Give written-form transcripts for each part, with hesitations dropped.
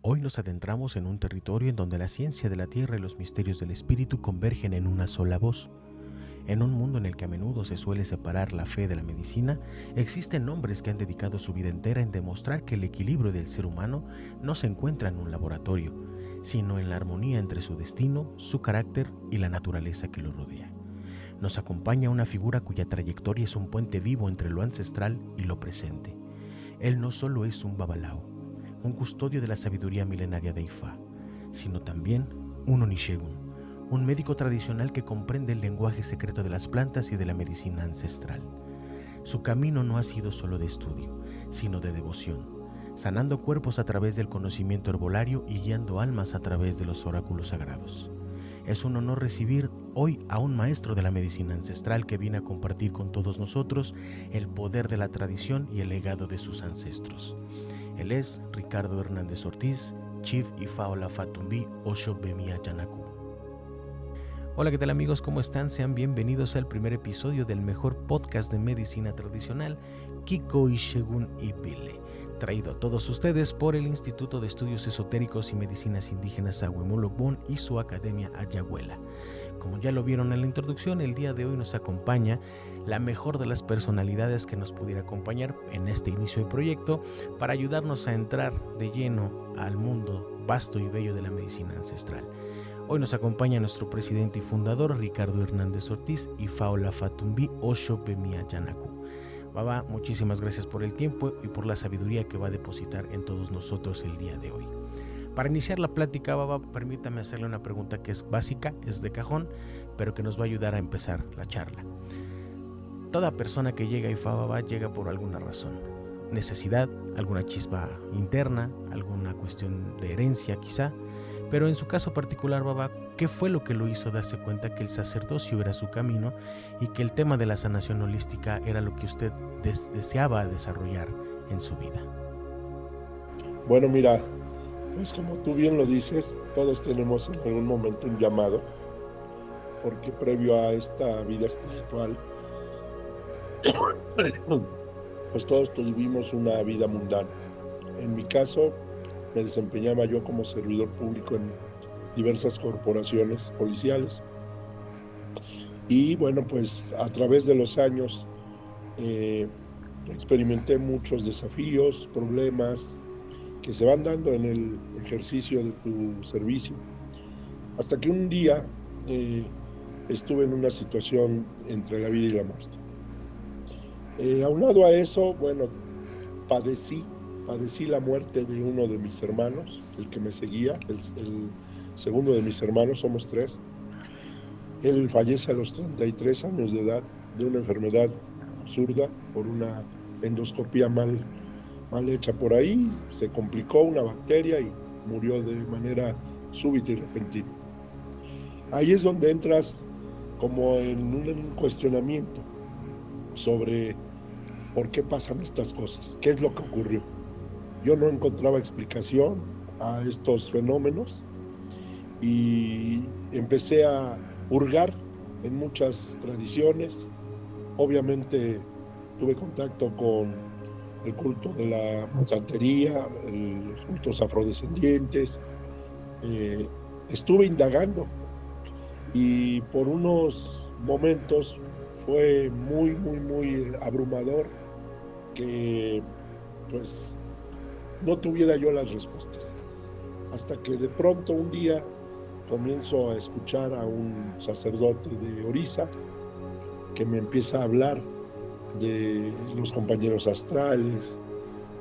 Hoy nos adentramos en un territorio en donde la ciencia de la tierra y los misterios del espíritu convergen en una sola voz. En un mundo en el que a menudo se suele separar la fe de la medicina, existen hombres que han dedicado su vida entera en demostrar que el equilibrio del ser humano no se encuentra en un laboratorio, sino en la armonía entre su destino, su carácter y la naturaleza que lo rodea. Nos acompaña una figura cuya trayectoria es un puente vivo entre lo ancestral y lo presente. Él no solo es un babalao, un custodio de la sabiduría milenaria de Ifá, sino también un Onishegun, un médico tradicional que comprende el lenguaje secreto de las plantas y de la medicina ancestral. Su camino no ha sido solo de estudio, sino de devoción, sanando cuerpos a través del conocimiento herbolario y guiando almas a través de los oráculos sagrados. Es un honor recibir hoy a un maestro de la medicina ancestral que viene a compartir con todos nosotros el poder de la tradición y el legado de sus ancestros. Él es Ricardo Hernández Ortiz, Chief Ifá Olafatumbi Osho Bemia Yanaku. Hola, ¿qué tal amigos? ¿Cómo están? Sean bienvenidos al primer episodio del mejor podcast de medicina tradicional, Kiko Ishegun Ibile, traído a todos ustedes por el Instituto de Estudios Esotéricos y Medicinas Indígenas Ahuemolobón y su Academia Ayahuela. Como ya lo vieron en la introducción, el día de hoy nos acompaña la mejor de las personalidades que nos pudiera acompañar en este inicio de proyecto para ayudarnos a entrar de lleno al mundo vasto y bello de la medicina ancestral. Hoy nos acompaña nuestro presidente y fundador, Ricardo Hernández Ortiz, Ifá Olafatumbi Osho Bemia Yanaku. Baba, muchísimas gracias por el tiempo y por la sabiduría que va a depositar en todos nosotros el día de hoy. Para iniciar la plática, Baba, permítame hacerle una pregunta que es básica, es de cajón, pero que nos va a ayudar a empezar la charla. Toda persona que llega a Ifá, Baba, llega por alguna razón. Necesidad, alguna chispa interna, alguna cuestión de herencia quizá. Pero en su caso particular, Baba, ¿qué fue lo que lo hizo darse cuenta que el sacerdocio era su camino y que el tema de la sanación holística era lo que usted deseaba desarrollar en su vida? Bueno, mira, pues como tú bien lo dices, todos tenemos en algún momento un llamado, porque previo a esta vida espiritual, pues todos tuvimos una vida mundana. En mi caso, me desempeñaba yo como servidor público en diversas corporaciones policiales. Y bueno, pues a través de los años experimenté muchos desafíos, problemas que se van dando en el ejercicio de tu servicio. Hasta que un día estuve en una situación entre la vida y la muerte. Aunado a eso, bueno, padecí la muerte de uno de mis hermanos, el que me seguía, el segundo de mis hermanos, somos tres. Él fallece a los 33 años de edad de una enfermedad absurda por una endoscopía mal hecha por ahí, se complicó una bacteria y murió de manera súbita y repentina. Ahí es donde entras como en un cuestionamiento sobre por qué pasan estas cosas, qué es lo que ocurrió. Yo no encontraba explicación a estos fenómenos y empecé a hurgar en muchas tradiciones. Obviamente tuve contacto con el culto de la santería, los cultos afrodescendientes. Estuve indagando y por unos momentos fue muy abrumador que pues no tuviera yo las respuestas. Hasta que de pronto un día comienzo a escuchar a un sacerdote de Orissa que me empieza a hablar de los compañeros astrales,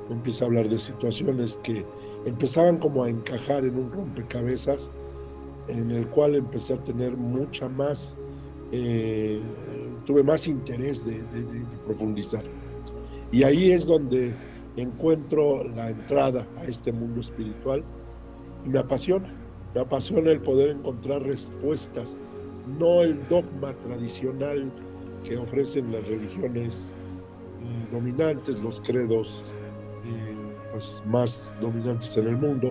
me empieza a hablar de situaciones que empezaban como a encajar en un rompecabezas en el cual empecé a tener mucha más, tuve más interés de profundizar. Y ahí es donde encuentro la entrada a este mundo espiritual y me apasiona el poder encontrar respuestas, no el dogma tradicional que ofrecen las religiones dominantes, los credos pues más dominantes en el mundo,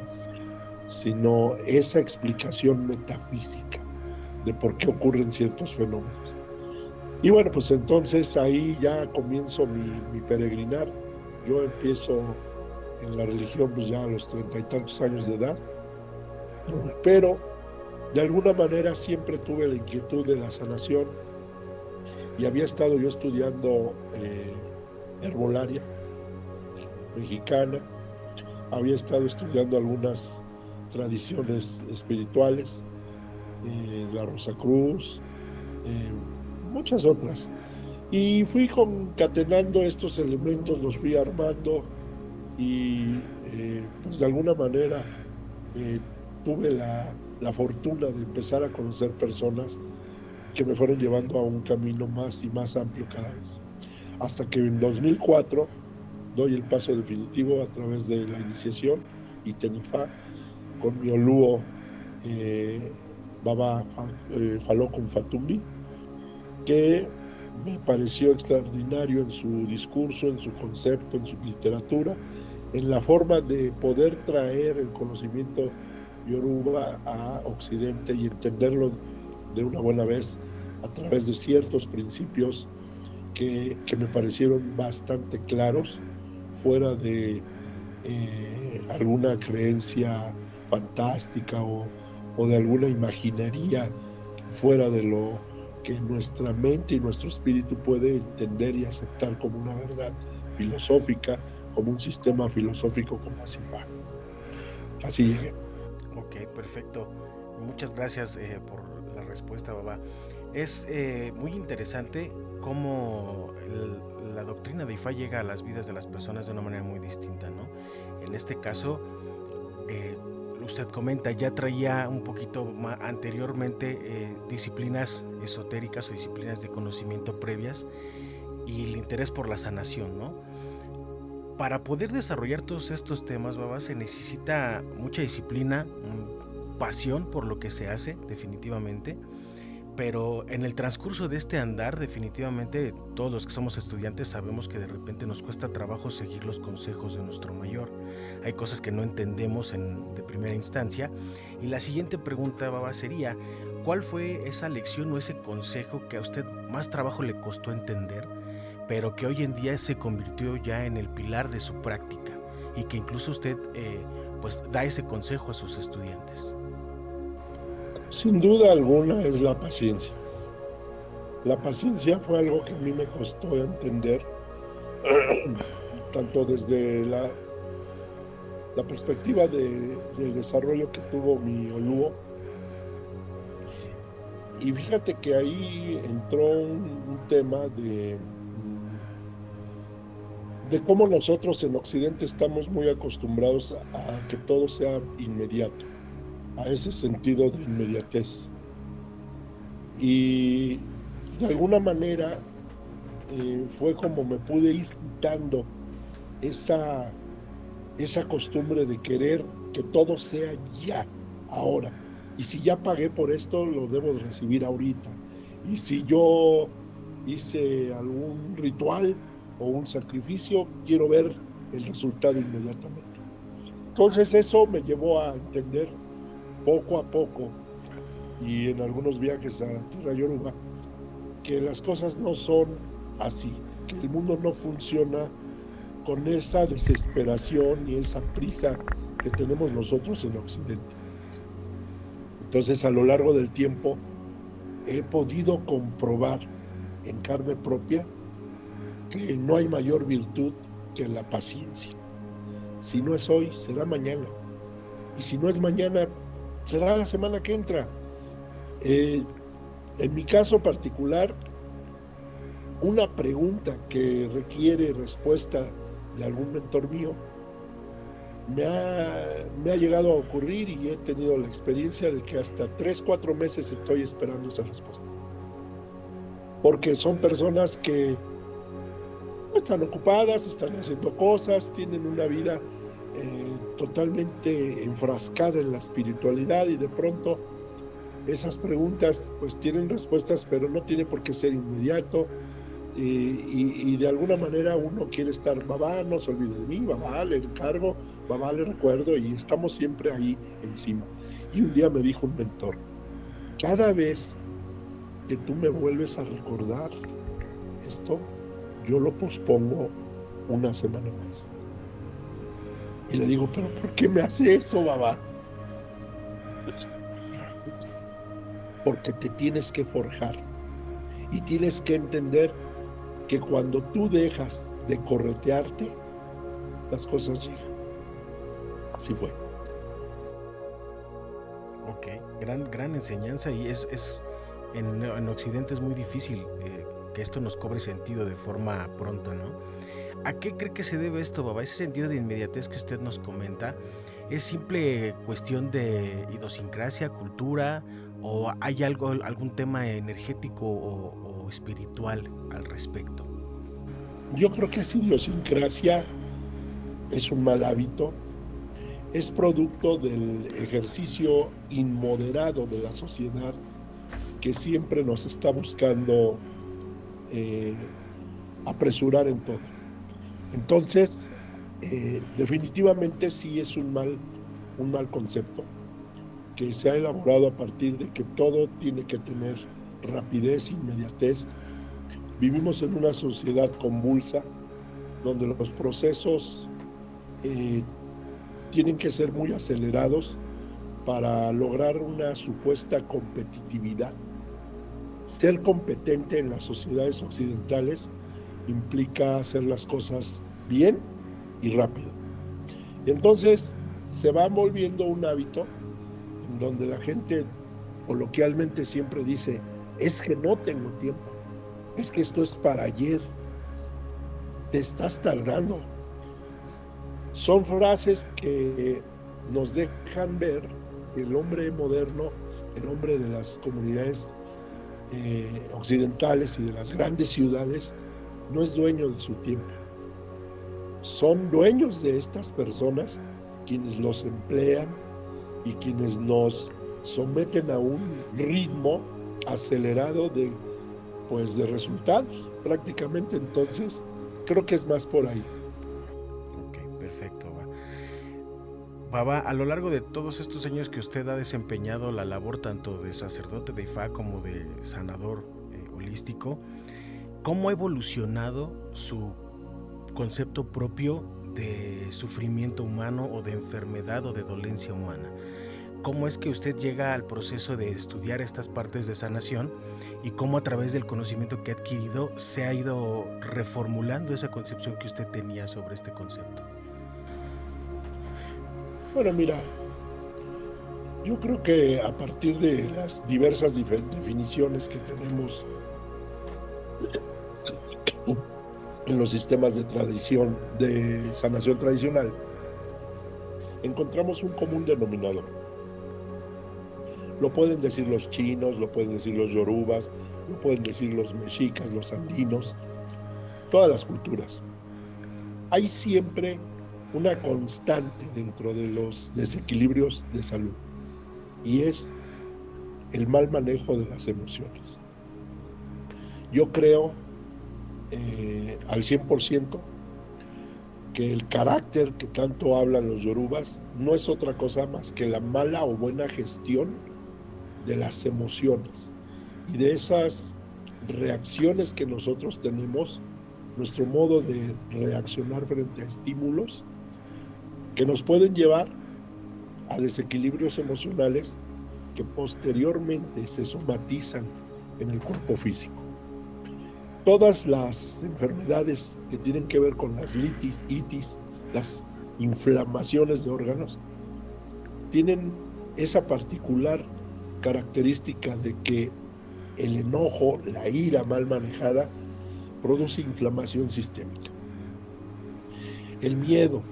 sino esa explicación metafísica de por qué ocurren ciertos fenómenos. Y bueno, pues entonces ahí ya comienzo mi peregrinar. Yo empiezo en la religión pues ya a los 30 y tantos años de edad, pero de alguna manera siempre tuve la inquietud de la sanación y había estado yo estudiando herbolaria mexicana, había estado estudiando algunas tradiciones espirituales, la Rosacruz, muchas otras. Y fui concatenando estos elementos, los fui armando y pues de alguna manera tuve la fortuna de empezar a conocer personas que me fueron llevando a un camino más y más amplio cada vez. Hasta que en 2004 doy el paso definitivo a través de la iniciación y Tenifá con mi olúo Baba Falokun Fatumbi, que me pareció extraordinario en su discurso, en su concepto, en su literatura, en la forma de poder traer el conocimiento yoruba a Occidente y entenderlo de una buena vez a través de ciertos principios que me parecieron bastante claros, fuera de alguna creencia fantástica o de alguna imaginería fuera de lo que nuestra mente y nuestro espíritu puede entender y aceptar como una verdad filosófica, como un sistema filosófico como así va. Así llegué. Ok, perfecto. Muchas gracias por la respuesta, Baba. Es muy interesante cómo la doctrina de Ifá llega a las vidas de las personas de una manera muy distinta, ¿no? En este caso, usted comenta, ya traía un poquito anteriormente disciplinas esotéricas o disciplinas de conocimiento previas y el interés por la sanación, ¿no? Para poder desarrollar todos estos temas, Baba, se necesita mucha disciplina, pasión por lo que se hace, definitivamente. Pero en el transcurso de este andar, definitivamente todos los que somos estudiantes sabemos que de repente nos cuesta trabajo seguir los consejos de nuestro mayor. Hay cosas que no entendemos de primera instancia. Y la siguiente pregunta, Baba, sería, ¿cuál fue esa lección o ese consejo que a usted más trabajo le costó entender, pero que hoy en día se convirtió ya en el pilar de su práctica y que incluso usted pues da ese consejo a sus estudiantes? Sin duda alguna es la paciencia. La paciencia fue algo que a mí me costó entender, tanto desde la perspectiva del desarrollo que tuvo mi olúo. Y fíjate que ahí entró un tema de cómo nosotros en Occidente estamos muy acostumbrados a que todo sea inmediato, a ese sentido de inmediatez. Y de alguna manera fue como me pude ir quitando esa costumbre de querer que todo sea ya, ahora. Y si ya pagué por esto, lo debo de recibir ahorita. Y si yo hice algún ritual o un sacrificio, quiero ver el resultado inmediatamente. Entonces eso me llevó a entender poco a poco y en algunos viajes a Tierra Yoruba que las cosas no son así, que el mundo no funciona con esa desesperación y esa prisa que tenemos nosotros en Occidente. Entonces, a lo largo del tiempo, he podido comprobar en carne propia que no hay mayor virtud que la paciencia. Si no es hoy, será mañana. Y si no es mañana, será la semana que entra. En mi caso particular, una pregunta que requiere respuesta de algún mentor mío me ha llegado a ocurrir y he tenido la experiencia de que hasta 3-4 meses estoy esperando esa respuesta. Porque son personas que están ocupadas, están haciendo cosas, tienen una vida totalmente enfrascada en la espiritualidad y de pronto esas preguntas pues tienen respuestas, pero no tiene por qué ser inmediato. Y de alguna manera uno quiere estar, babá, no se olvide de mí, babá, le encargo, babá, le recuerdo, y estamos siempre ahí encima. Y un día me dijo un mentor, cada vez que tú me vuelves a recordar esto, yo lo pospongo una semana más. Y le digo, pero ¿por qué me hace eso, babá? Porque te tienes que forjar y tienes que entender que cuando tú dejas de corretearte, las cosas llegan. Así fue. Ok, gran enseñanza, y en Occidente es muy difícil que esto nos cobre sentido de forma pronta, ¿no? ¿A qué cree que se debe esto, Baba? Ese sentido de inmediatez que usted nos comenta, ¿es simple cuestión de idiosincrasia, cultura, o hay algún tema energético o espiritual al respecto? Yo creo que esa idiosincrasia es un mal hábito, es producto del ejercicio inmoderado de la sociedad que siempre nos está buscando apresurar en todo. Entonces, definitivamente sí es un mal concepto que se ha elaborado a partir de que todo tiene que tener rapidez, inmediatez. Vivimos en una sociedad convulsa donde los procesos eh, tienen que ser muy acelerados para lograr una supuesta competitividad. Ser competente en las sociedades occidentales implica hacer las cosas bien y rápido. Y entonces se va volviendo un hábito en donde la gente coloquialmente siempre dice, es que no tengo tiempo, es que esto es para ayer, te estás tardando. Son frases que nos dejan ver que el hombre moderno, el hombre de las comunidades occidentales y de las grandes ciudades, no es dueño de su tiempo. Son dueños de estas personas quienes los emplean y quienes nos someten a un ritmo acelerado de resultados prácticamente. Entonces, creo que es más por ahí. Ok, perfecto. Baba, a lo largo de todos estos años que usted ha desempeñado la labor tanto de sacerdote de Ifá como de sanador holístico, ¿cómo ha evolucionado su concepto propio de sufrimiento humano o de enfermedad o de dolencia humana? ¿Cómo es que usted llega al proceso de estudiar estas partes de sanación y cómo a través del conocimiento que ha adquirido se ha ido reformulando esa concepción que usted tenía sobre este concepto? Bueno, mira, yo creo que a partir de las diversas definiciones que tenemos en los sistemas de tradición, de sanación tradicional, encontramos un común denominador. Lo pueden decir los chinos, lo pueden decir los yorubas, lo pueden decir los mexicas, los andinos, todas las culturas. Hay siempre una constante dentro de los desequilibrios de salud y es el mal manejo de las emociones. Yo creo al 100% que el carácter que tanto hablan los yorubas no es otra cosa más que la mala o buena gestión de las emociones y de esas reacciones que nosotros tenemos, nuestro modo de reaccionar frente a estímulos que nos pueden llevar a desequilibrios emocionales que posteriormente se somatizan en el cuerpo físico. Todas las enfermedades que tienen que ver con las litis, itis, las inflamaciones de órganos, tienen esa particular característica de que el enojo, la ira mal manejada, produce inflamación sistémica. El miedo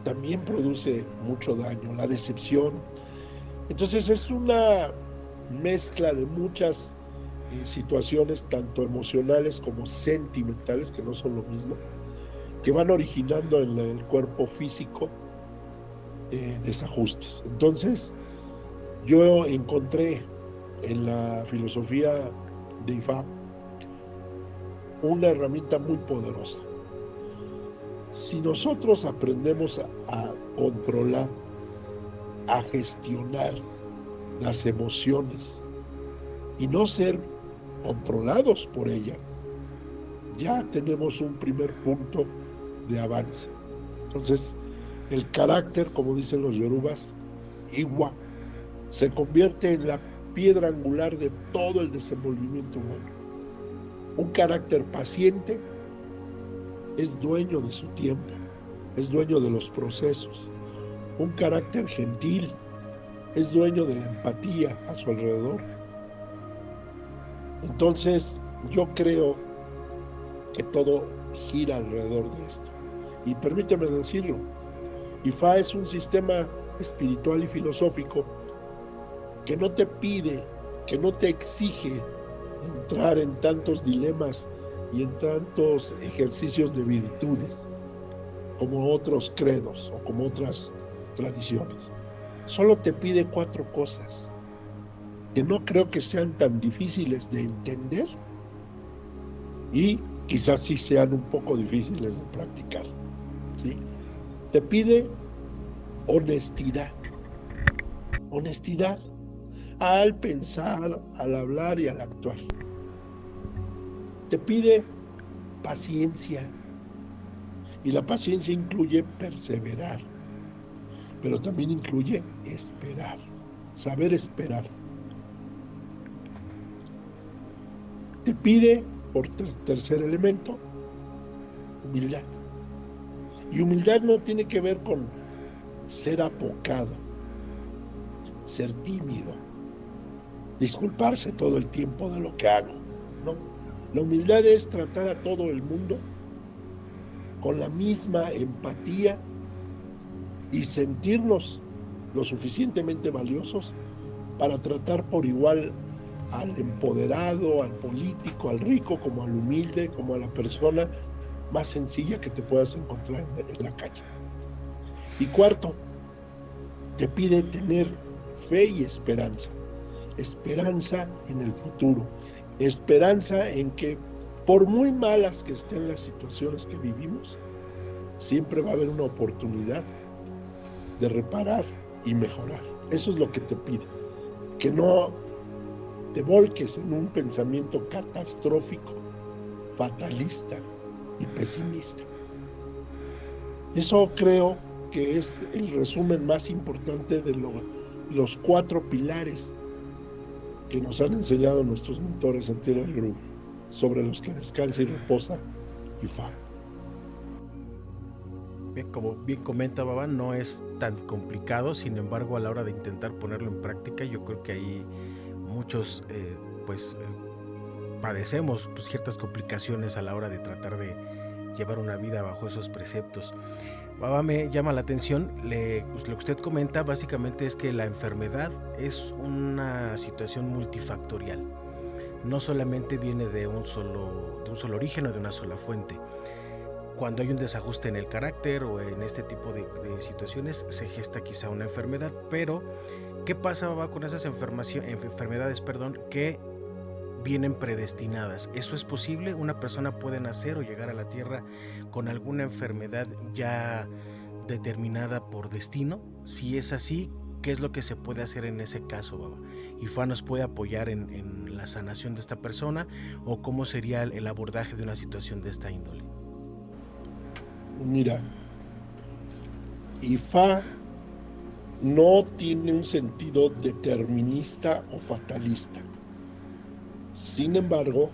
también produce mucho daño, la decepción. Entonces es una mezcla de muchas situaciones, tanto emocionales como sentimentales, que no son lo mismo, que van originando en el cuerpo físico desajustes. Entonces, yo encontré en la filosofía de Ifá una herramienta muy poderosa. Si nosotros aprendemos a controlar, a gestionar las emociones y no ser controlados por ellas, ya tenemos un primer punto de avance. Entonces, el carácter, como dicen los yorubas, Iwa, se convierte en la piedra angular de todo el desenvolvimiento humano. Un carácter paciente es dueño de su tiempo, es dueño de los procesos. Un carácter gentil es dueño de la empatía a su alrededor. Entonces, yo creo que todo gira alrededor de esto. Y permíteme decirlo, Ifá es un sistema espiritual y filosófico que no te pide, que no te exige entrar en tantos dilemas y en tantos ejercicios de virtudes como otros credos o como otras tradiciones. Solo te pide 4 cosas que no creo que sean tan difíciles de entender y quizás sí sean un poco difíciles de practicar, ¿sí? Te pide honestidad. Honestidad al pensar, al hablar y al actuar. Te pide paciencia. Y la paciencia incluye perseverar, pero también incluye esperar, saber esperar. Te pide, por tercer elemento, humildad. Y humildad no tiene que ver con ser apocado, ser tímido, disculparse todo el tiempo de lo que hago. No, la humildad es tratar a todo el mundo con la misma empatía y sentirnos lo suficientemente valiosos para tratar por igual al empoderado, al político, al rico, como al humilde, como a la persona más sencilla que te puedas encontrar en la calle. Y cuarto, te pide tener fe y esperanza. Esperanza en el futuro. Esperanza en que, por muy malas que estén las situaciones que vivimos, siempre va a haber una oportunidad de reparar y mejorar. Eso es lo que te pide. Que no te volques en un pensamiento catastrófico, fatalista y pesimista. Eso creo que es el resumen más importante de los 4 pilares que nos han enseñado nuestros mentores en Tierra del Grupo, sobre los que descansa y reposa Ifá. Como bien comenta Baba, no es tan complicado, sin embargo a la hora de intentar ponerlo en práctica yo creo que ahí muchos padecemos ciertas complicaciones a la hora de tratar de llevar una vida bajo esos preceptos. Baba, me llama la atención, lo que usted comenta básicamente es que la enfermedad es una situación multifactorial, no solamente viene de un solo origen o de una sola fuente. Cuando hay un desajuste en el carácter o en este tipo de situaciones se gesta quizá una enfermedad, pero ¿qué pasa, Baba, con esas enfermedades que vienen predestinadas? ¿Eso es posible? ¿Una persona puede nacer o llegar a la Tierra con alguna enfermedad ya determinada por destino? Si es así, ¿qué es lo que se puede hacer en ese caso, Baba? ¿Ifá nos puede apoyar en la sanación de esta persona o cómo sería el abordaje de una situación de esta índole? Mira, Ifá no tiene un sentido determinista o fatalista. Sin embargo,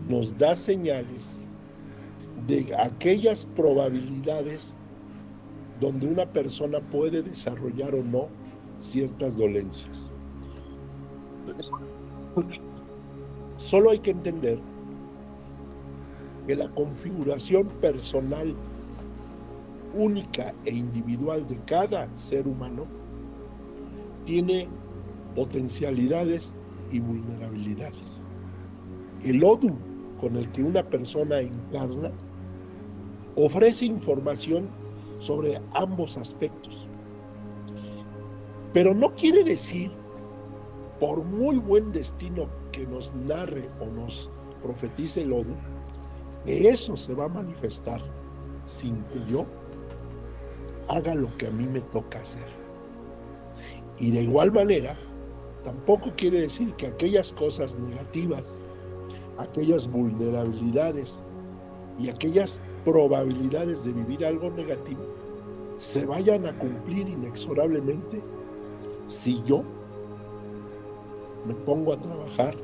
nos da señales de aquellas probabilidades donde una persona puede desarrollar o no ciertas dolencias. Solo hay que entender que la configuración personal única e individual de cada ser humano tiene potencialidades y vulnerabilidades. El Odu con el que una persona encarna ofrece información sobre ambos aspectos. Pero no quiere decir, por muy buen destino que nos narre o nos profetice el Odu, que eso se va a manifestar sin que yo haga lo que a mí me toca hacer. Y de igual manera, tampoco quiere decir que aquellas cosas negativas, aquellas vulnerabilidades y aquellas probabilidades de vivir algo negativo se vayan a cumplir inexorablemente si yo me pongo a trabajar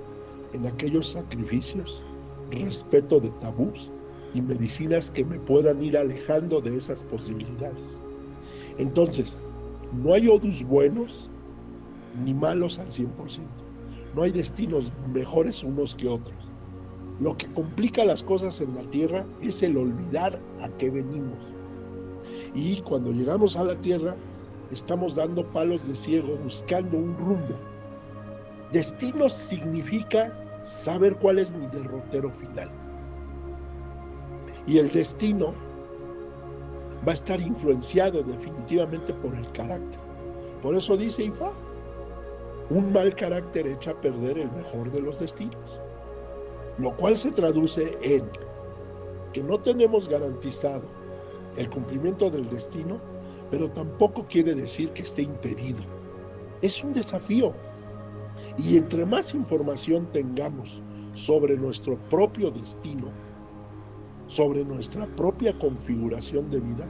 en aquellos sacrificios, respeto de tabús y medicinas que me puedan ir alejando de esas posibilidades. Entonces, no hay odus buenos ni malos al 100%. No hay destinos mejores unos que otros. Lo que complica las cosas en la tierra es el olvidar a qué venimos. Y cuando llegamos a la tierra, estamos dando palos de ciego, buscando un rumbo. Destino significa saber cuál es mi derrotero final. Y el destino va a estar influenciado definitivamente por el carácter. Por eso dice Ifá, un mal carácter echa a perder el mejor de los destinos. Lo cual se traduce en que no tenemos garantizado el cumplimiento del destino, pero tampoco quiere decir que esté impedido. Es un desafío. Y entre más información tengamos sobre nuestro propio destino, sobre nuestra propia configuración de vida,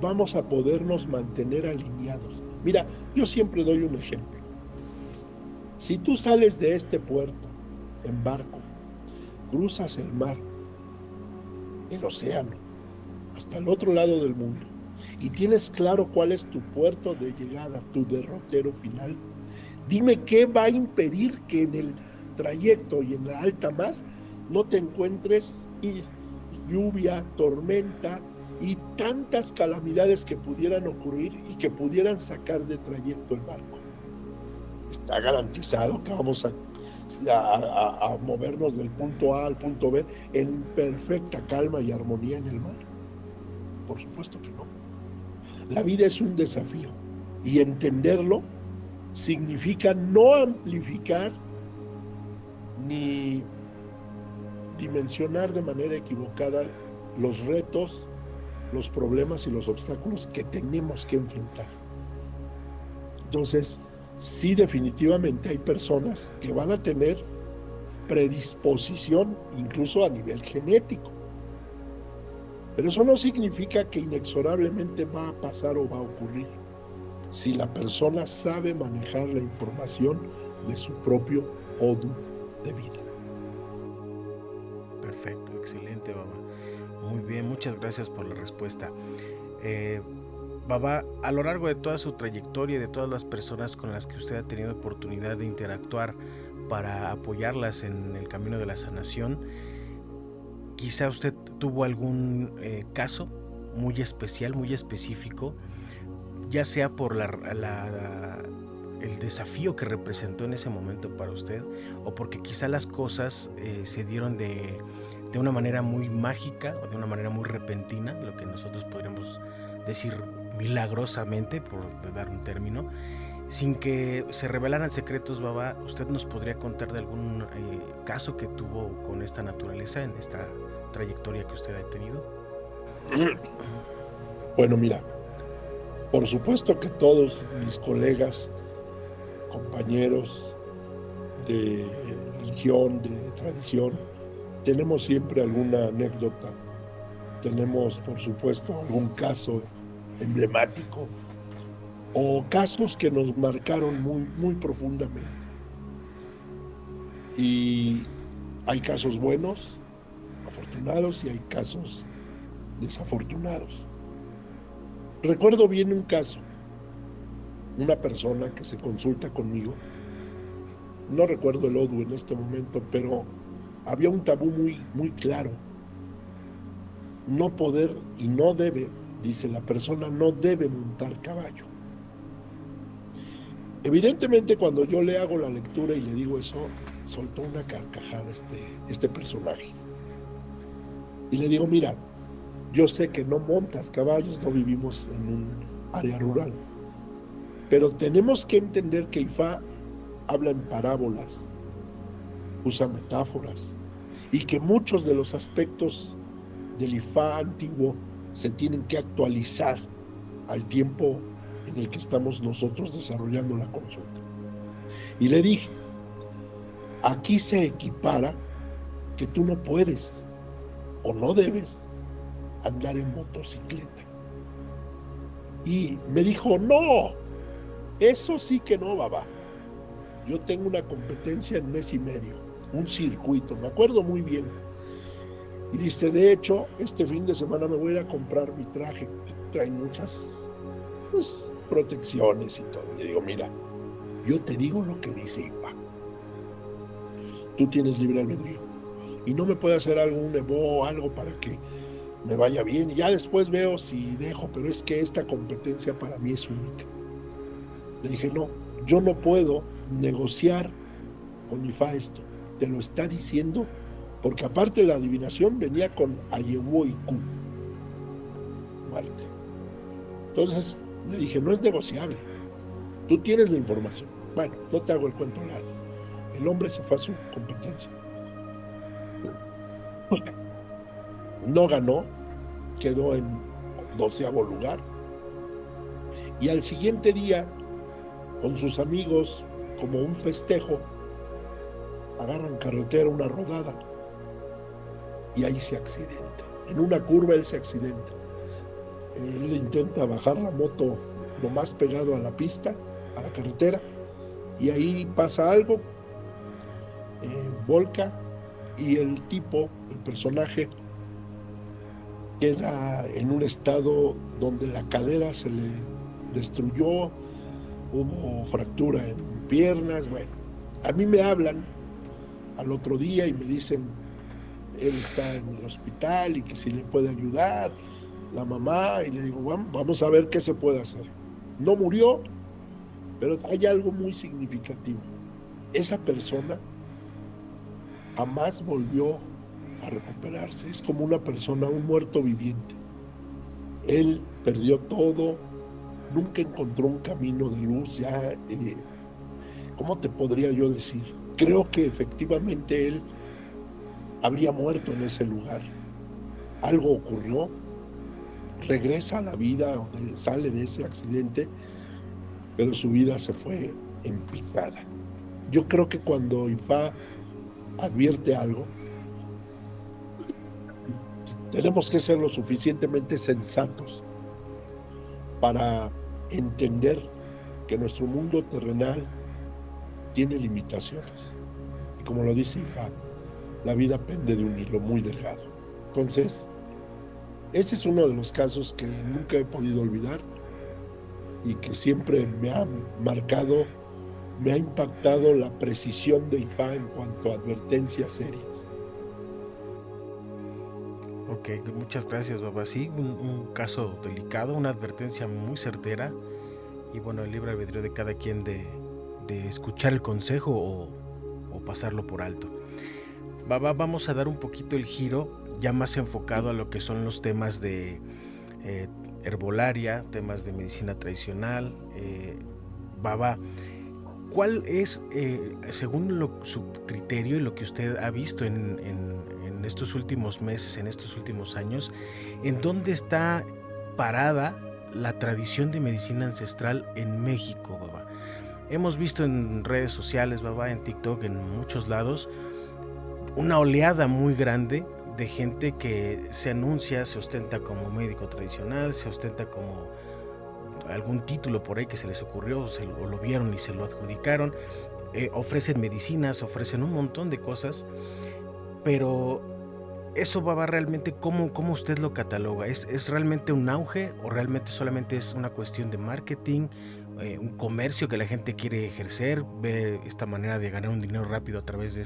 vamos a podernos mantener alineados. Mira, yo siempre doy un ejemplo. Si tú sales de este puerto en barco, cruzas el mar, el océano, hasta el otro lado del mundo, y tienes claro cuál es tu puerto de llegada, tu derrotero final, dime qué va a impedir que en el trayecto y en la alta mar no te encuentres lluvia, tormenta y tantas calamidades que pudieran ocurrir y que pudieran sacar de trayecto el barco. Está garantizado que vamos a movernos del punto A al punto B en perfecta calma y armonía en el mar. Por supuesto que no. La vida es un desafío y entenderlo significa no amplificar ni dimensionar de manera equivocada los retos, los problemas y los obstáculos que tenemos que enfrentar. Entonces, sí, definitivamente hay personas que van a tener predisposición incluso a nivel genético. Pero eso no significa que inexorablemente va a pasar o va a ocurrir si la persona sabe manejar la información de su propio odu de vida. Perfecto, excelente, Baba. Muy bien, muchas gracias por la respuesta. Baba, a lo largo de toda su trayectoria y de todas las personas con las que usted ha tenido oportunidad de interactuar para apoyarlas en el camino de la sanación, quizá usted tuvo algún caso muy especial, muy específico, ya sea por el desafío que representó en ese momento para usted, o porque quizá las cosas se dieron de una manera muy mágica o de una manera muy repentina, lo que nosotros podríamos decir milagrosamente, por dar un término, sin que se revelaran secretos. Baba, ¿usted nos podría contar de algún caso que tuvo con esta naturaleza en esta trayectoria que usted ha tenido? Bueno, mira, por supuesto que todos mis colegas, compañeros de religión, de tradición, tenemos siempre alguna anécdota, tenemos por supuesto algún caso emblemático o casos que nos marcaron muy, muy profundamente. Y hay casos buenos, afortunados, y hay casos desafortunados. Recuerdo bien un caso, una persona que se consulta conmigo, no recuerdo el odu en este momento, pero había un tabú muy, muy claro. No poder y no debe, dice la persona, no debe montar caballo. Evidentemente, cuando yo le hago la lectura y le digo eso, soltó una carcajada este personaje. Y le digo, mira, yo sé que no montas caballos, no vivimos en un área rural, pero tenemos que entender que Ifá habla en parábolas, usa metáforas, y que muchos de los aspectos del Ifá antiguo se tienen que actualizar al tiempo en el que estamos nosotros desarrollando la consulta. Y le dije, aquí se equipara que tú no puedes o no debes andar en motocicleta. Y me dijo, no, eso sí que no, babá. Yo tengo una competencia en mes y medio, un circuito, me acuerdo muy bien. Y dice, de hecho, este fin de semana me voy a ir a comprar mi traje, que trae muchas protecciones y todo. Le digo, mira, yo te digo lo que dice IFA. Tú tienes libre albedrío. Y no me puede hacer algún evo o algo para que me vaya bien. Y ya después veo si dejo, pero es que esta competencia para mí es única. Le dije, no, yo no puedo negociar con IFA esto. Te lo está diciendo, porque aparte la adivinación venía con Ayewo y Q, muerte. Entonces le dije, no es negociable. Tú tienes la información. Bueno, no te hago el cuento largo. El hombre se fue a su competencia. No ganó, quedó en 12º lugar. Y al siguiente día, con sus amigos, como un festejo, agarran carretera, una rodada, y ahí se accidenta. En una curva él se accidenta. Él intenta bajar la moto lo más pegado a la pista, a la carretera, y ahí pasa algo, volca, y el tipo, el personaje, queda en un estado donde la cadera se le destruyó, hubo fractura en piernas. Bueno, a mí me hablan al otro día y me dicen, él está en el hospital y que si le puede ayudar la mamá, y le digo, vamos a ver qué se puede hacer. No murió, pero hay algo muy significativo. Esa persona jamás volvió a recuperarse. Es como una persona, un muerto viviente. Él perdió todo, nunca encontró un camino de luz. Ya, ¿cómo te podría yo decir? Creo que efectivamente él habría muerto en ese lugar. Algo ocurrió, regresa a la vida, sale de ese accidente, pero su vida se fue en picada. Yo creo que cuando IFA advierte algo, tenemos que ser lo suficientemente sensatos para entender que nuestro mundo terrenal tiene limitaciones. Y como lo dice IFA, la vida pende de un hilo muy delgado. Entonces, ese es uno de los casos que nunca he podido olvidar y que siempre me ha marcado, me ha impactado la precisión de IFA en cuanto a advertencias serias. Ok, muchas gracias, Baba. Sí, un caso delicado, una advertencia muy certera. Y bueno, el libre albedrío de cada quien de escuchar el consejo o pasarlo por alto. Baba, vamos a dar un poquito el giro, ya más enfocado a lo que son los temas de herbolaria, temas de medicina tradicional. Baba, ¿cuál es, según su criterio y lo que usted ha visto en estos últimos meses, en estos últimos años, en dónde está parada la tradición de medicina ancestral en México, Baba? Hemos visto en redes sociales, Baba, en TikTok, en muchos lados, una oleada muy grande de gente que se anuncia, se ostenta como médico tradicional, se ostenta como algún título por ahí que se les ocurrió, o lo vieron y se lo adjudicaron, ofrecen medicinas, ofrecen un montón de cosas, pero eso, Baba, realmente, ¿cómo usted lo cataloga? ¿Es realmente un auge o realmente solamente es una cuestión de marketing, un comercio que la gente quiere ejercer, ve esta manera de ganar un dinero rápido a través de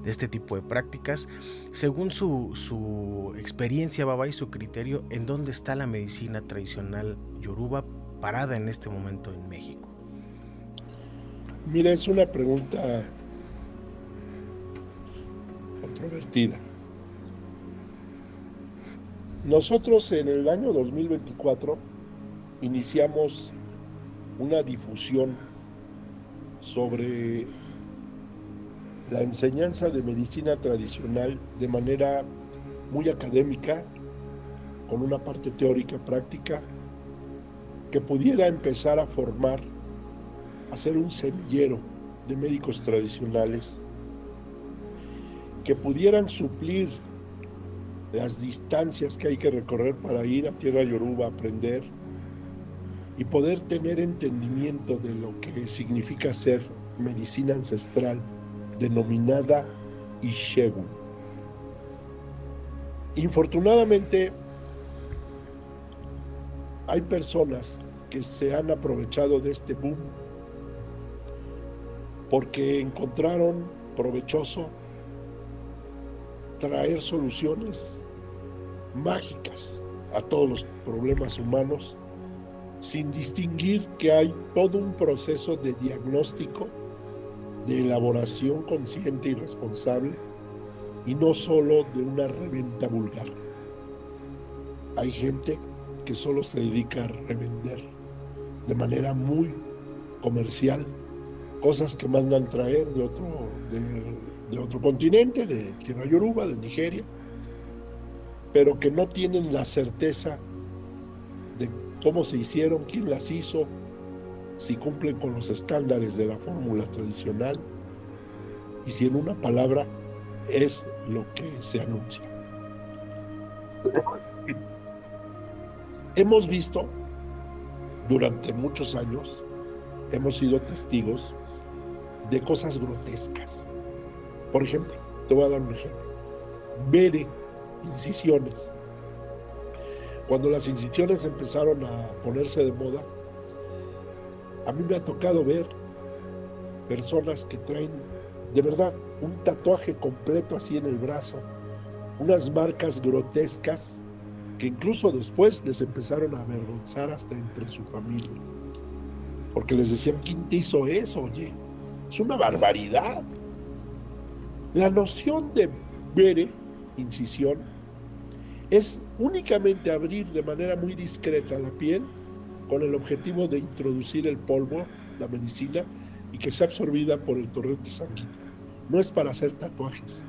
este tipo de prácticas? Según su experiencia, Baba, y su criterio, ¿en dónde está la medicina tradicional yoruba parada en este momento en México? Mira, es una pregunta controvertida. Nosotros en el año 2024 iniciamos una difusión sobre la enseñanza de medicina tradicional de manera muy académica, con una parte teórica práctica, que pudiera empezar a formar, a ser un semillero de médicos tradicionales que pudieran suplir las distancias que hay que recorrer para ir a Tierra Yoruba a aprender y poder tener entendimiento de lo que significa ser medicina ancestral denominada Ishegun. Infortunadamente, hay personas que se han aprovechado de este boom porque encontraron provechoso traer soluciones mágicas a todos los problemas humanos, sin distinguir que hay todo un proceso de diagnóstico, de elaboración consciente y responsable, y no solo de una reventa vulgar. Hay gente que solo se dedica a revender de manera muy comercial cosas que mandan traer de otro continente, de Tierra Yoruba, de Nigeria, pero que no tienen la certeza de cómo se hicieron, quién las hizo, si cumplen con los estándares de la fórmula tradicional y si en una palabra es lo que se anuncia. Hemos visto durante muchos años, hemos sido testigos de cosas grotescas. Por ejemplo, te voy a dar un ejemplo. Bere incisiones. Cuando las incisiones empezaron a ponerse de moda, a mí me ha tocado ver personas que traen de verdad un tatuaje completo así en el brazo, unas marcas grotescas que incluso después les empezaron a avergonzar hasta entre su familia, porque les decían, ¿quién te hizo eso? Oye, es una barbaridad. La noción de bere, incisión, es únicamente abrir de manera muy discreta la piel con el objetivo de introducir el polvo, la medicina, y que sea absorbida por el torrente sanguíneo. No es para hacer tatuajes,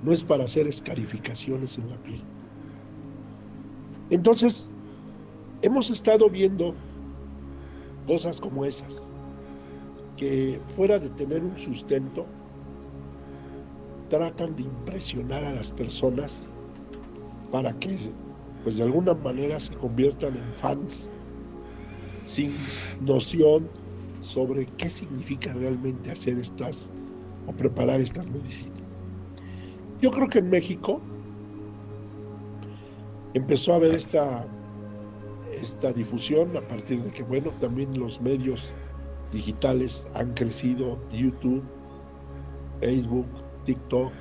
no es para hacer escarificaciones en la piel. Entonces, hemos estado viendo cosas como esas, que fuera de tener un sustento, tratan de impresionar a las personas para que, pues de alguna manera, se conviertan en fans sin noción sobre qué significa realmente hacer estas o preparar estas medicinas. Yo creo que en México empezó a haber esta difusión a partir de que, bueno, también los medios digitales han crecido, YouTube, Facebook, TikTok.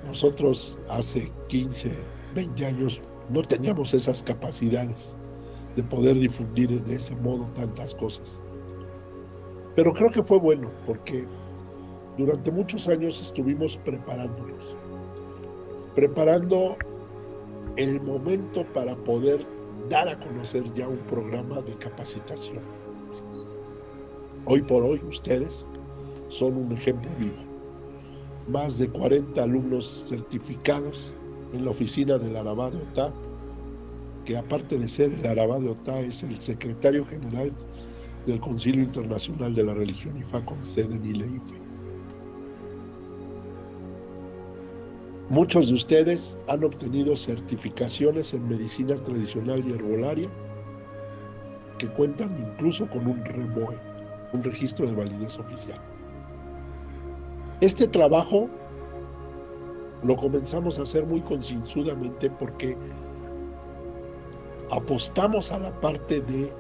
Nosotros hace 15, 20 años no teníamos esas capacidades de poder difundir de ese modo tantas cosas. Pero creo que fue bueno porque durante muchos años estuvimos preparando el momento para poder dar a conocer ya un programa de capacitación. Hoy por hoy ustedes son un ejemplo vivo. Más de 40 alumnos certificados en la oficina del Arabá de Otá, que aparte de ser el Arabá de Otá es el secretario general del Concilio Internacional de la Religión IFA con sede en Ile-Ife. Muchos de ustedes han obtenido certificaciones en medicina tradicional y herbolaria que cuentan incluso con un REMOE, un registro de validez oficial. Este trabajo lo comenzamos a hacer muy concienzudamente porque apostamos a la parte de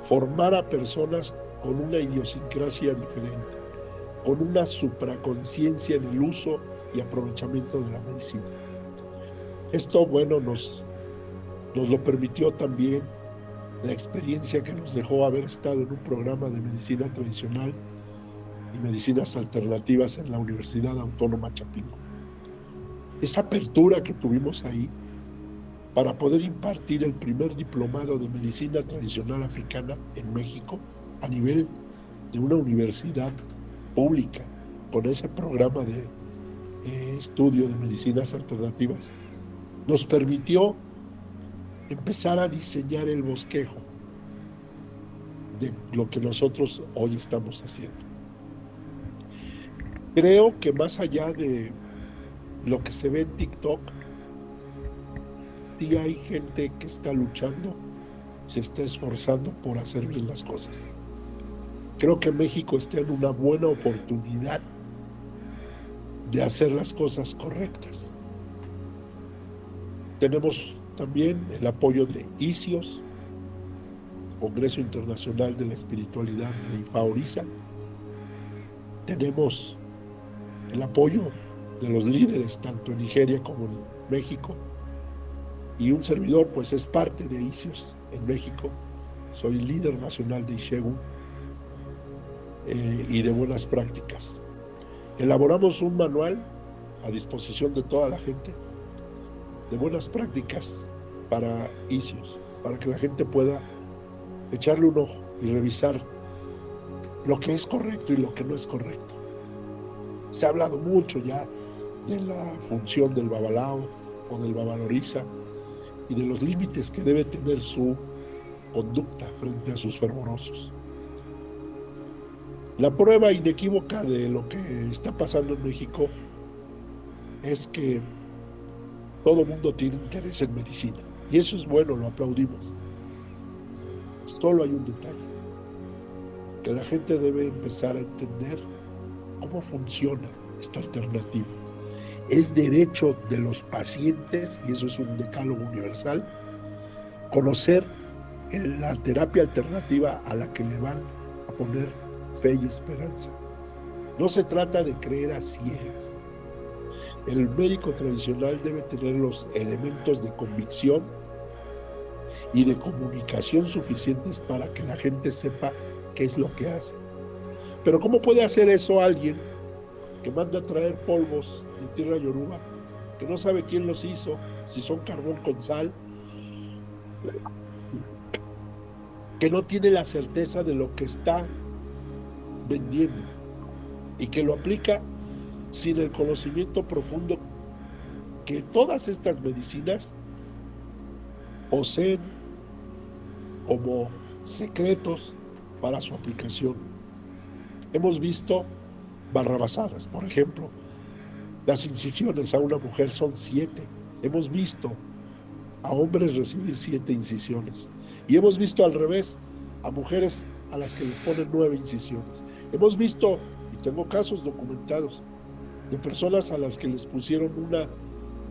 formar a personas con una idiosincrasia diferente, con una supraconciencia en el uso y aprovechamiento de la medicina. Esto, bueno, nos lo permitió también la experiencia que nos dejó haber estado en un programa de medicina tradicional y medicinas alternativas en la Universidad Autónoma Chapingo. Esa apertura que tuvimos ahí para poder impartir el primer diplomado de medicina tradicional africana en México a nivel de una universidad pública, con ese programa de estudio de medicinas alternativas, nos permitió empezar a diseñar el bosquejo de lo que nosotros hoy estamos haciendo. Creo que más allá de lo que se ve en TikTok, sí hay gente que está luchando, se está esforzando por hacer bien las cosas. Creo que México está en una buena oportunidad de hacer las cosas correctas. Tenemos también el apoyo de ICIOS, Congreso Internacional de la Espiritualidad de IFAORISA. Tenemos el apoyo de los líderes tanto en Nigeria como en México. Y un servidor pues es parte de ICIOS en México. Soy líder nacional de Ishegu y de buenas prácticas. Elaboramos un manual a disposición de toda la gente de buenas prácticas para ICIOS, para que la gente pueda echarle un ojo y revisar lo que es correcto y lo que no es correcto. Se ha hablado mucho ya de la función del babalao o del babalorisa y de los límites que debe tener su conducta frente a sus fervorosos. La prueba inequívoca de lo que está pasando en México es que todo el mundo tiene interés en medicina. Y eso es bueno, lo aplaudimos. Solo hay un detalle, que la gente debe empezar a entender cómo funciona esta alternativa. Es derecho de los pacientes, y eso es un decálogo universal, conocer la terapia alternativa a la que le van a poner fe y esperanza. No se trata de creer a ciegas. El médico tradicional debe tener los elementos de convicción y de comunicación suficientes para que la gente sepa qué es lo que hace. Pero ¿cómo puede hacer eso alguien que manda a traer polvos de tierra yoruba, que no sabe quién los hizo, si son carbón con sal, que no tiene la certeza de lo que está vendiendo y que lo aplica sin el conocimiento profundo que todas estas medicinas poseen como secretos para su aplicación? Hemos visto barrabasadas, por ejemplo, las incisiones a una mujer son 7. Hemos visto a hombres recibir 7 incisiones. Y hemos visto al revés, a mujeres a las que les ponen 9 incisiones. Hemos visto, y tengo casos documentados, de personas a las que les pusieron una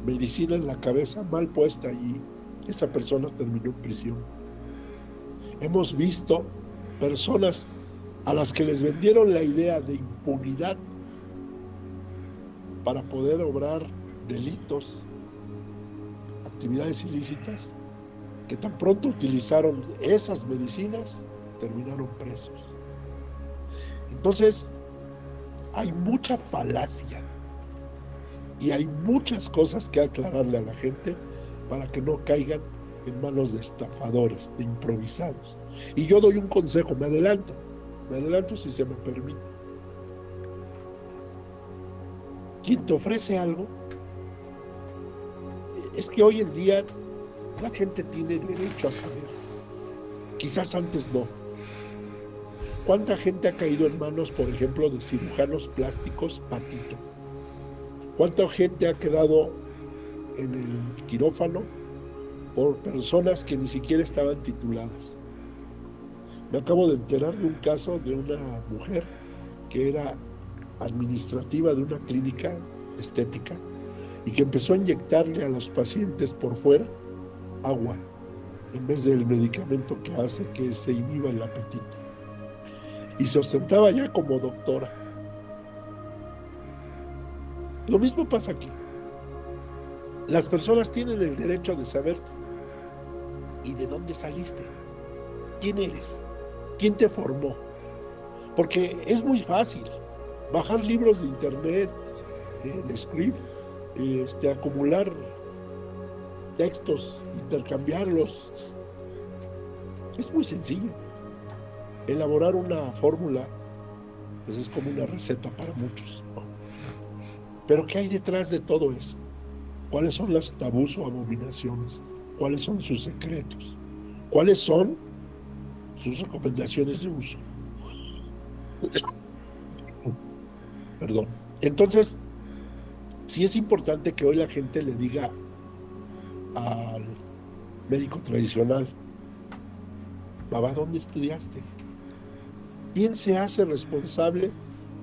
medicina en la cabeza mal puesta y esa persona terminó en prisión. Hemos visto personas a las que les vendieron la idea de impunidad para poder obrar delitos, actividades ilícitas, que tan pronto utilizaron esas medicinas, terminaron presos. Entonces, hay mucha falacia y hay muchas cosas que aclararle a la gente para que no caigan en manos de estafadores, de improvisados. Y yo doy un consejo, me adelanto si se me permite. Quien te ofrece algo, es que hoy en día la gente tiene derecho a saber. Quizás antes no. ¿Cuánta gente ha caído en manos, por ejemplo, de cirujanos plásticos patito? ¿Cuánta gente ha quedado en el quirófano por personas que ni siquiera estaban tituladas? Me acabo de enterar de un caso de una mujer que era administrativa de una clínica estética y que empezó a inyectarle a los pacientes por fuera agua en vez del medicamento que hace que se inhiba el apetito. Y se ostentaba ya como doctora. Lo mismo pasa aquí. Las personas tienen el derecho de saber ¿y de dónde saliste? ¿Quién eres? ¿Quién te formó? Porque es muy fácil bajar libros de internet, de script, acumular textos, intercambiarlos. Es muy sencillo. Elaborar una fórmula, pues es como una receta para muchos, ¿no? Pero ¿qué hay detrás de todo eso? ¿Cuáles son las tabús o abominaciones? ¿Cuáles son sus secretos? ¿Cuáles son sus recomendaciones de uso? Perdón. Entonces, Sí es importante que hoy la gente le diga al médico tradicional: Baba, ¿dónde estudiaste? ¿Quién se hace responsable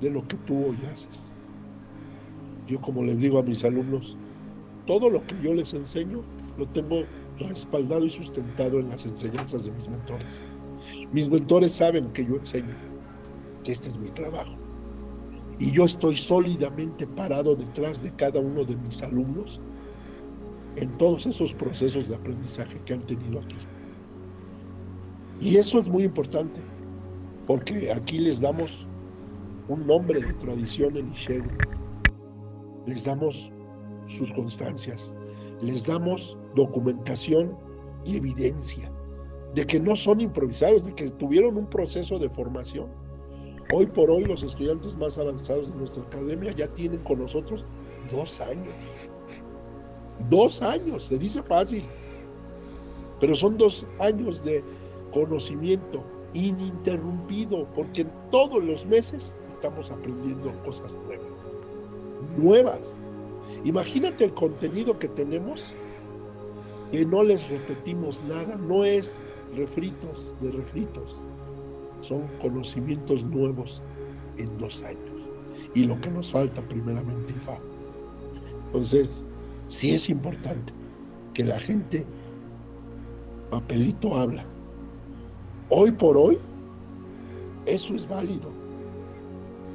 de lo que tú hoy haces? Yo, como les digo a mis alumnos, todo lo que yo les enseño lo tengo respaldado y sustentado en las enseñanzas de mis mentores. Mis mentores saben que yo enseño, que este es mi trabajo. Y yo estoy sólidamente parado detrás de cada uno de mis alumnos en todos esos procesos de aprendizaje que han tenido aquí. Y eso es muy importante, porque aquí les damos un nombre de tradición en Ishegun, les damos sus constancias, les damos documentación y evidencia de que no son improvisados, de que tuvieron un proceso de formación. Hoy por hoy los estudiantes más avanzados de nuestra academia ya tienen con nosotros 2 años. 2 años, se dice fácil, pero son 2 años de conocimiento ininterrumpido, porque todos los meses estamos aprendiendo cosas nuevas. Imagínate el contenido que tenemos, que no les repetimos nada, no es refritos de refritos, son conocimientos nuevos en 2 años, y lo que nos falta primeramente, IFA. Entonces, sí es importante que la gente, papelito habla. Hoy por hoy, eso es válido,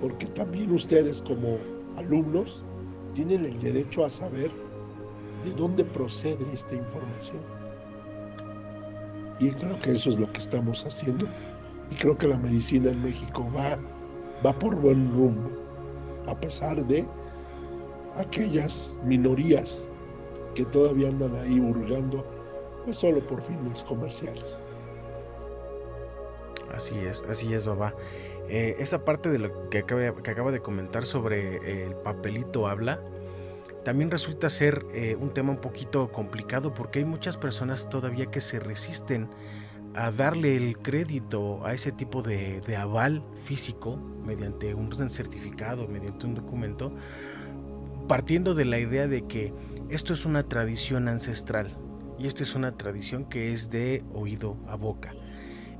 porque también ustedes como alumnos tienen el derecho a saber de dónde procede esta información. Y creo que eso es lo que estamos haciendo, y creo que la medicina en México va por buen rumbo, a pesar de aquellas minorías que todavía andan ahí hurgando, pues solo por fines comerciales. Así es, Baba. Esa parte de lo que acaba de comentar sobre el papelito habla, también resulta ser un tema un poquito complicado, porque hay muchas personas todavía que se resisten a darle el crédito a ese tipo de aval físico mediante un certificado, mediante un documento, partiendo de la idea de que esto es una tradición ancestral y esta es una tradición que es de oído a boca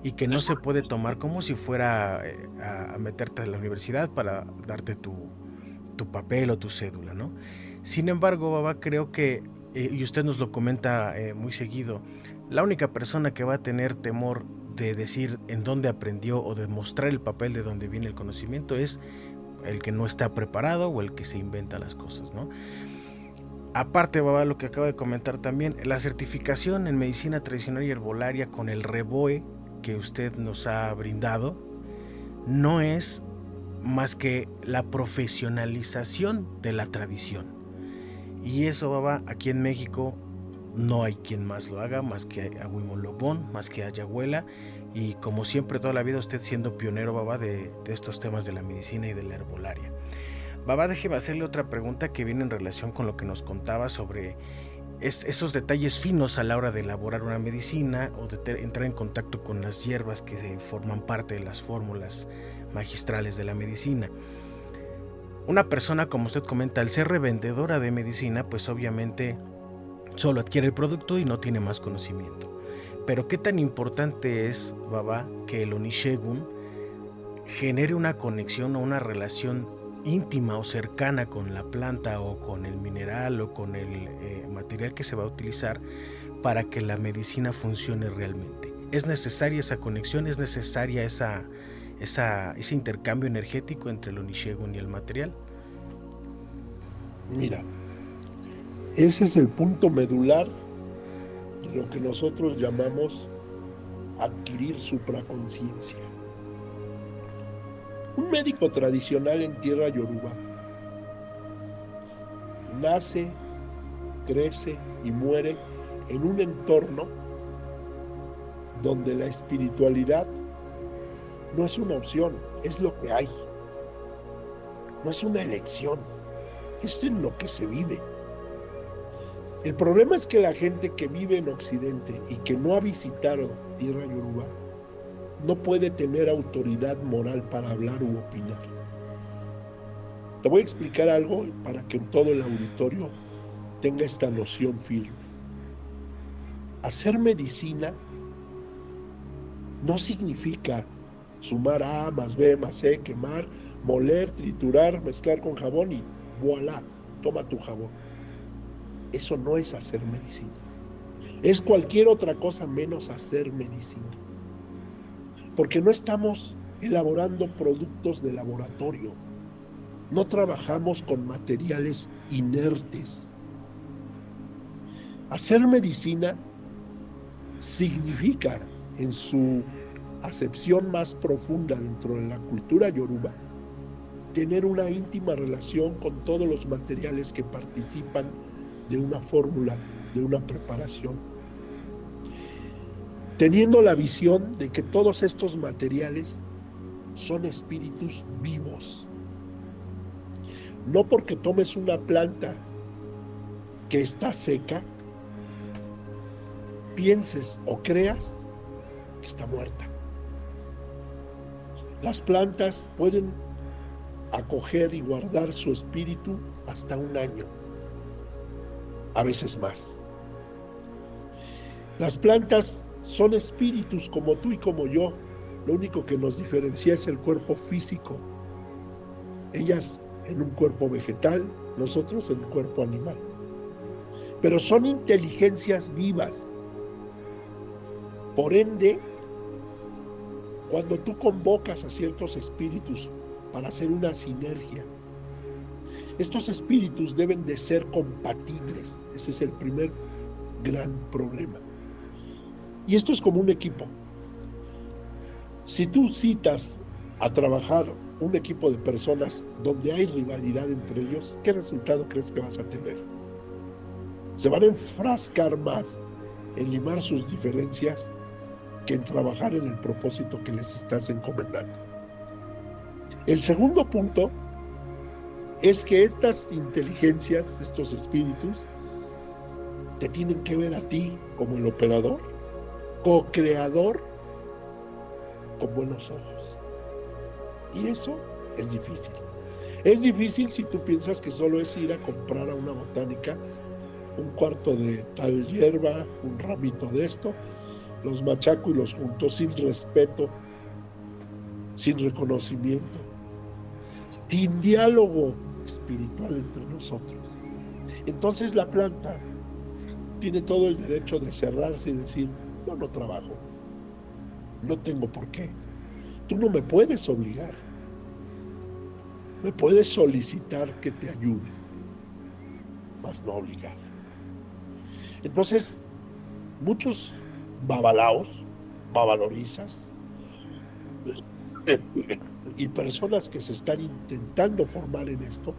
y que no se puede tomar como si fuera a meterte a la universidad para darte tu papel o tu cédula, ¿no? Sin embargo, Baba, creo que, y usted nos lo comenta muy seguido, la única persona que va a tener temor de decir en dónde aprendió o de mostrar el papel de dónde viene el conocimiento es el que no está preparado o el que se inventa las cosas, ¿no? Aparte, Baba, lo que acaba de comentar también, la certificación en medicina tradicional y herbolaria con el REBOE que usted nos ha brindado no es más que la profesionalización de la tradición. Y eso, Baba, aquí en México no hay quien más lo haga, más que Ahuimolobón, más que Ayahuela, y como siempre toda la vida usted siendo pionero, Baba, de estos temas de la medicina y de la herbolaria. Baba, déjeme hacerle otra pregunta que viene en relación con lo que nos contaba sobre esos detalles finos a la hora de elaborar una medicina o de entrar en contacto con las hierbas que forman parte de las fórmulas magistrales de la medicina. Una persona, como usted comenta, al ser revendedora de medicina, pues obviamente solo adquiere el producto y no tiene más conocimiento. Pero qué tan importante es, Baba, que el Onishegun genere una conexión o una relación íntima o cercana con la planta o con el mineral o con el material que se va a utilizar para que la medicina funcione realmente. ¿Es necesaria esa conexión? ¿Es necesaria ese intercambio energético entre el Onishegun y el material? Mira, ese es el punto medular de lo que nosotros llamamos adquirir supraconciencia. Un médico tradicional en tierra yoruba nace, crece y muere en un entorno donde la espiritualidad no es una opción, es lo que hay. No es una elección, es en lo que se vive. El problema es que la gente que vive en Occidente y que no ha visitado tierra yoruba no puede tener autoridad moral para hablar u opinar. Te voy a explicar algo para que todo el auditorio tenga esta noción firme. Hacer medicina no significa sumar A más B más C, quemar, moler, triturar, mezclar con jabón y voilà, toma tu jabón. Eso no es hacer medicina. Es cualquier otra cosa menos hacer medicina. Porque no estamos elaborando productos de laboratorio. No trabajamos con materiales inertes. Hacer medicina significa, en su acepción más profunda dentro de la cultura yoruba, tener una íntima relación con todos los materiales que participan de una fórmula, de una preparación. Teniendo la visión de que todos estos materiales son espíritus vivos. No porque tomes una planta que está seca, pienses o creas que está muerta. Las plantas pueden acoger y guardar su espíritu hasta 1 año, a veces más. Las plantas son espíritus como tú y como yo. Lo único que nos diferencia es el cuerpo físico. Ellas en un cuerpo vegetal, nosotros en un cuerpo animal. Pero son inteligencias vivas. Por ende, cuando tú convocas a ciertos espíritus para hacer una sinergia, estos espíritus deben de ser compatibles. Ese es el primer gran problema. Y esto es como un equipo. Si tú citas a trabajar un equipo de personas donde hay rivalidad entre ellos, ¿qué resultado crees que vas a tener? Se van a enfrascar más en limar sus diferencias que en trabajar en el propósito que les estás encomendando. El segundo punto es que estas inteligencias, estos espíritus, te tienen que ver a ti como el operador, co-creador, con buenos ojos. Y eso es difícil. Es difícil si tú piensas que solo es ir a comprar a una botánica un cuarto de tal hierba, un ramito de esto, los machaco y los junto sin respeto, sin reconocimiento, sin diálogo espiritual entre nosotros. Entonces la planta tiene todo el derecho de cerrarse y decir: yo no trabajo, no tengo por qué. Tú no me puedes obligar, me puedes solicitar que te ayude, mas no obligar. Entonces, muchos babalaos, babalorizas y personas que se están intentando formar en esto,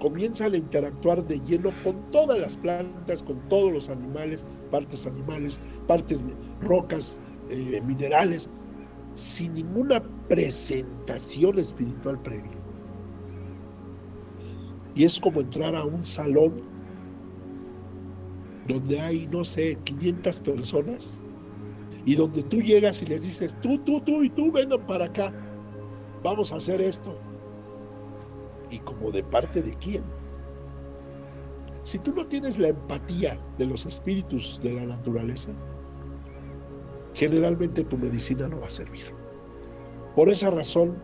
comienzan a interactuar de lleno con todas las plantas, con todos los animales, partes rocas, minerales, sin ninguna presentación espiritual previa. Y es como entrar a un salón donde hay, no sé, 500 personas, y donde tú llegas y les dices: tú y tú, vengan para acá, vamos a hacer esto. ¿Y como de parte de quién? Si tú no tienes la empatía de los espíritus de la naturaleza, generalmente tu medicina no va a servir. Por esa razón,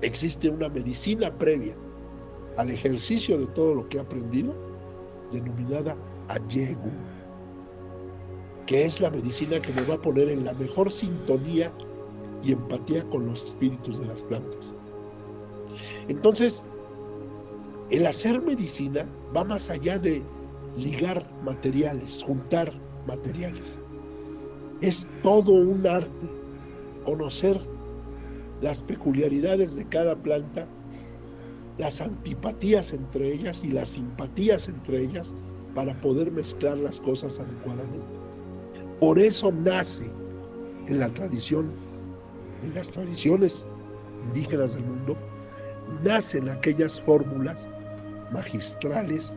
existe una medicina previa al ejercicio de todo lo que he aprendido, denominada Ayegu, que es la medicina que me va a poner en la mejor sintonía y empatía con los espíritus de las plantas. Entonces, el hacer medicina va más allá de ligar materiales, juntar materiales. Es todo un arte, conocer las peculiaridades de cada planta, las antipatías entre ellas y las simpatías entre ellas, para poder mezclar las cosas adecuadamente. Por eso nace en la tradición, en las tradiciones indígenas del mundo, nacen aquellas fórmulas magistrales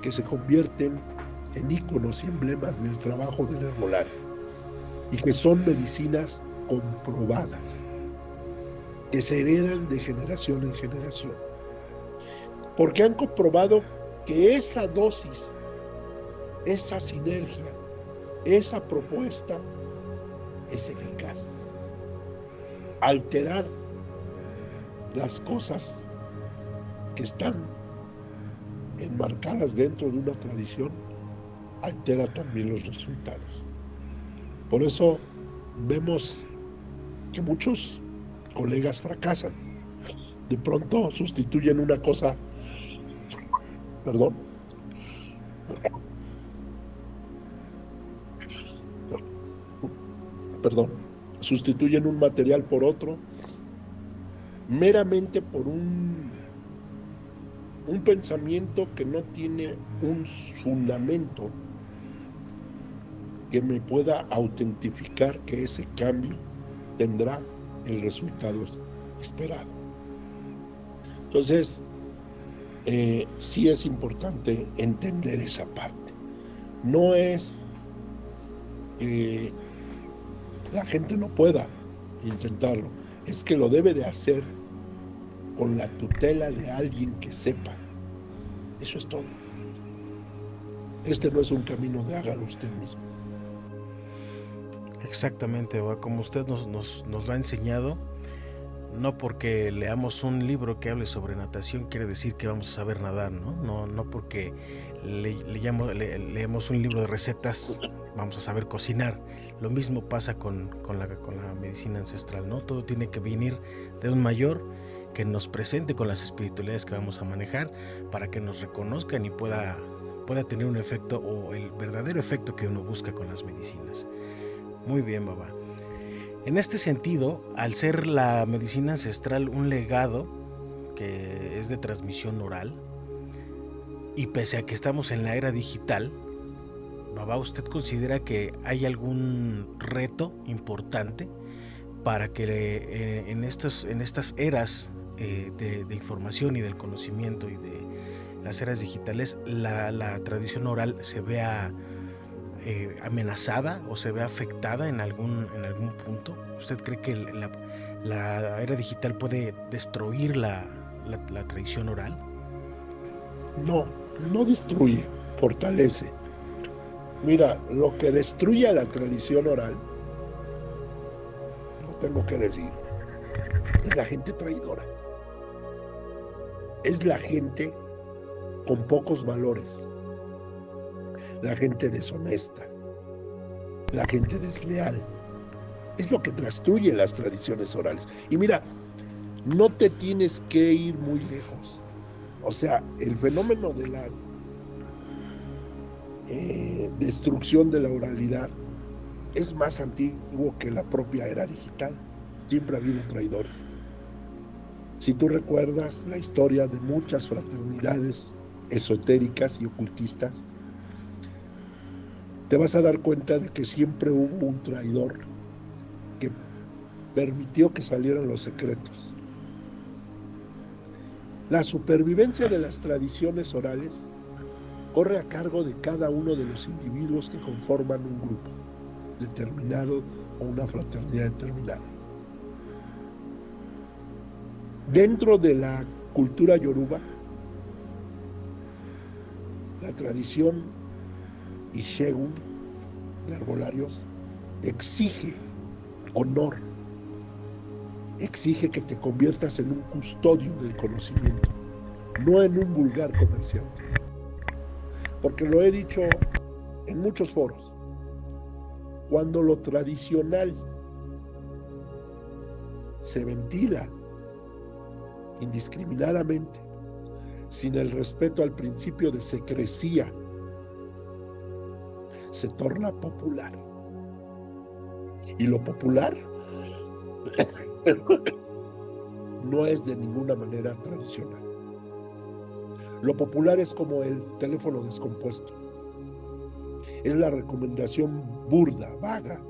que se convierten en íconos y emblemas del trabajo del herbolario, y que son medicinas comprobadas, que se heredan de generación en generación, porque han comprobado que esa dosis, esa sinergia, esa propuesta es eficaz. Alterar las cosas que están enmarcadas dentro de una tradición altera también los resultados. Por eso vemos que muchos colegas fracasan. De pronto sustituyen una cosa, sustituyen un material por otro, meramente por un pensamiento que no tiene un fundamento que me pueda autentificar que ese cambio tendrá el resultado esperado. Entonces, sí es importante entender esa parte. No es que la gente no pueda intentarlo, es que lo debe de hacer con la tutela de alguien que sepa. Eso es todo. Este no es un camino de hágalo usted mismo. Exactamente, como usted nos lo ha enseñado, no porque leamos un libro que hable sobre natación quiere decir que vamos a saber nadar, ¿no? No porque leemos un libro de recetas vamos a saber cocinar. Lo mismo pasa con la medicina ancestral, ¿no? Todo tiene que venir de un mayor que nos presente con las espiritualidades que vamos a manejar para que nos reconozcan y pueda tener un efecto o el verdadero efecto que uno busca con las medicinas. Muy bien, Baba. En este sentido, al ser la medicina ancestral un legado que es de transmisión oral, y pese a que estamos en la era digital, Baba, ¿usted considera que hay algún reto importante para que en estas eras de información y del conocimiento y de las eras digitales la tradición oral se vea amenazada o se ve afectada en algún punto? ¿Usted cree que la era digital puede destruir la tradición oral? No destruye, fortalece. Mira, lo que destruye a la tradición oral, lo tengo que decir, es la gente traidora. Es la gente con pocos valores. La gente deshonesta, la gente desleal. Es lo que destruye las tradiciones orales. Y mira, no te tienes que ir muy lejos. O sea, el fenómeno de la destrucción de la oralidad es más antiguo que la propia era digital. Siempre ha habido traidores. Si tú recuerdas la historia de muchas fraternidades esotéricas y ocultistas, te vas a dar cuenta de que siempre hubo un traidor que permitió que salieran los secretos. La supervivencia de las tradiciones orales corre a cargo de cada uno de los individuos que conforman un grupo determinado o una fraternidad determinada. Dentro de la cultura yoruba, la tradición Ishegun de herbolarios exige honor, exige que te conviertas en un custodio del conocimiento, no en un vulgar comerciante. Porque lo he dicho en muchos foros, cuando lo tradicional se ventila indiscriminadamente, sin el respeto al principio de secrecía, se torna popular. Y lo popular no es de ninguna manera tradicional. Lo popular es como el teléfono descompuesto. Es la recomendación burda, vaga,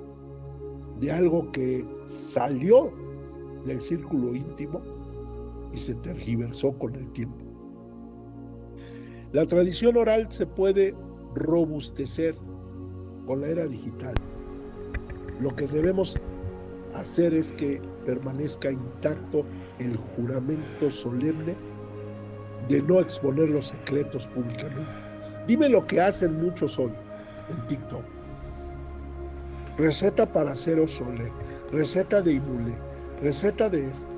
de algo que salió del círculo íntimo y se tergiversó con el tiempo. La tradición oral se puede robustecer con la era digital. Lo que debemos hacer es que permanezca intacto el juramento solemne de no exponer los secretos públicamente. Dime lo que hacen muchos hoy en TikTok. Receta para hacer pozole, receta de imule, receta de esto.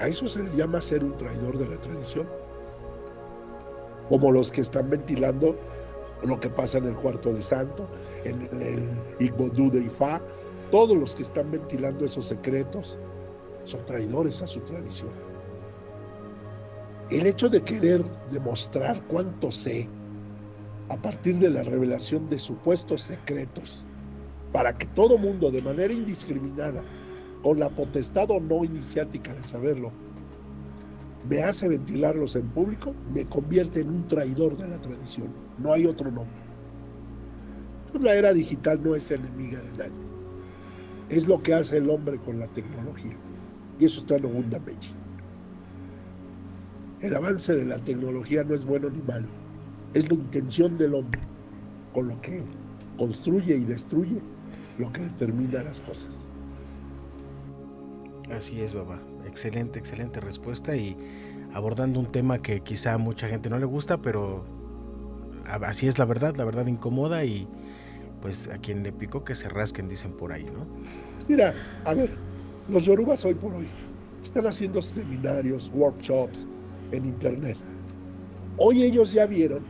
A eso se le llama ser un traidor de la tradición. Como los que están ventilando lo que pasa en el cuarto de santo, en el Igbodú de Ifá. Todos los que están ventilando esos secretos son traidores a su tradición. El hecho de querer demostrar cuánto sé a partir de la revelación de supuestos secretos para que todo mundo de manera indiscriminada, con la potestad o no iniciática de saberlo, me hace ventilarlos en público, me convierte en un traidor de la tradición. No hay otro nombre. La era digital no es enemiga de nadie. Es lo que hace el hombre con la tecnología. Y eso está en Ogunda Meiji. El avance de la tecnología no es bueno ni malo. Es la intención del hombre con lo que construye y destruye lo que determina las cosas. Así es, Baba. Excelente, excelente respuesta, y abordando un tema que quizá a mucha gente no le gusta, pero así es la verdad incomoda, y pues a quien le picó que se rasquen, dicen por ahí, ¿no? Mira, a ver, los yorubas hoy por hoy están haciendo seminarios, workshops en internet. Hoy ellos ya vieron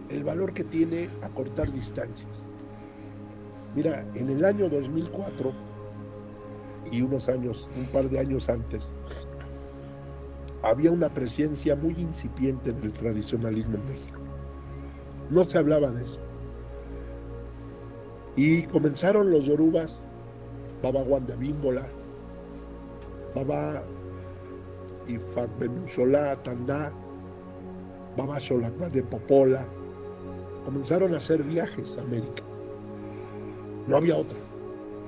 el valor que tiene acortar distancias. Mira, en el año 2004 y un par de años antes, había una presencia muy incipiente del tradicionalismo en México. No se hablaba de eso. Y comenzaron los yorubas, Baba Wanda Bímbola, Baba Ifak Benushola Tandá, Baba Xolacba de Popola, comenzaron a hacer viajes a América. No había otra.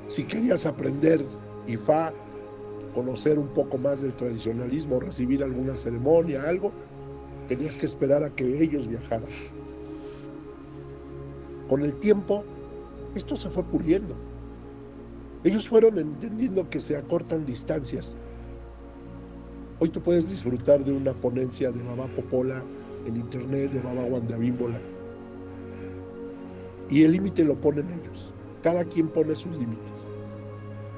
Si querías aprender Ifá, conocer un poco más del tradicionalismo, recibir alguna ceremonia, algo, tenías que esperar a que ellos viajaran. Con el tiempo, esto se fue puliendo. Ellos fueron entendiendo que se acortan distancias. Hoy tú puedes disfrutar de una ponencia de Baba Popola en internet, de Baba Wanda Bímbola. Y el límite lo ponen ellos. Cada quien pone sus límites.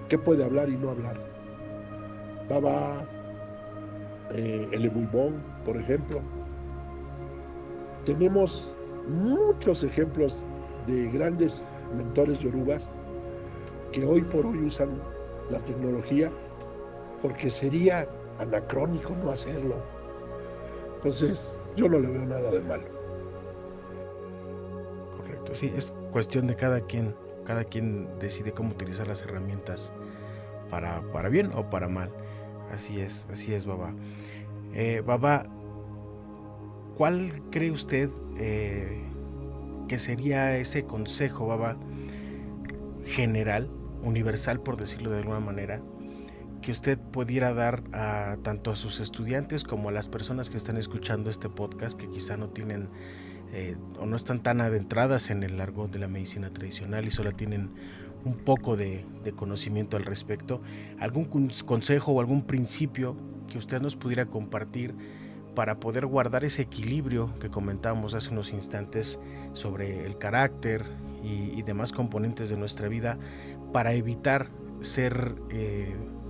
¿Qué puede hablar y no hablar? Baba Elebuibón, por ejemplo. Tenemos muchos ejemplos de grandes mentores yorubas que hoy por hoy usan la tecnología, porque sería anacrónico no hacerlo. Entonces, yo no le veo nada de malo. Correcto, sí, es cuestión de cada quien decide cómo utilizar las herramientas para bien o para mal. Así es, Baba. Baba, ¿cuál cree usted que sería ese consejo, Baba, general, universal, por decirlo de alguna manera, que usted pudiera dar tanto a sus estudiantes como a las personas que están escuchando este podcast, que quizá no tienen o no están tan adentradas en el argot de la medicina tradicional y solo tienen un poco de conocimiento al respecto? ¿Algún consejo o algún principio que usted nos pudiera compartir para poder guardar ese equilibrio que comentábamos hace unos instantes sobre el carácter y demás componentes de nuestra vida, para evitar ser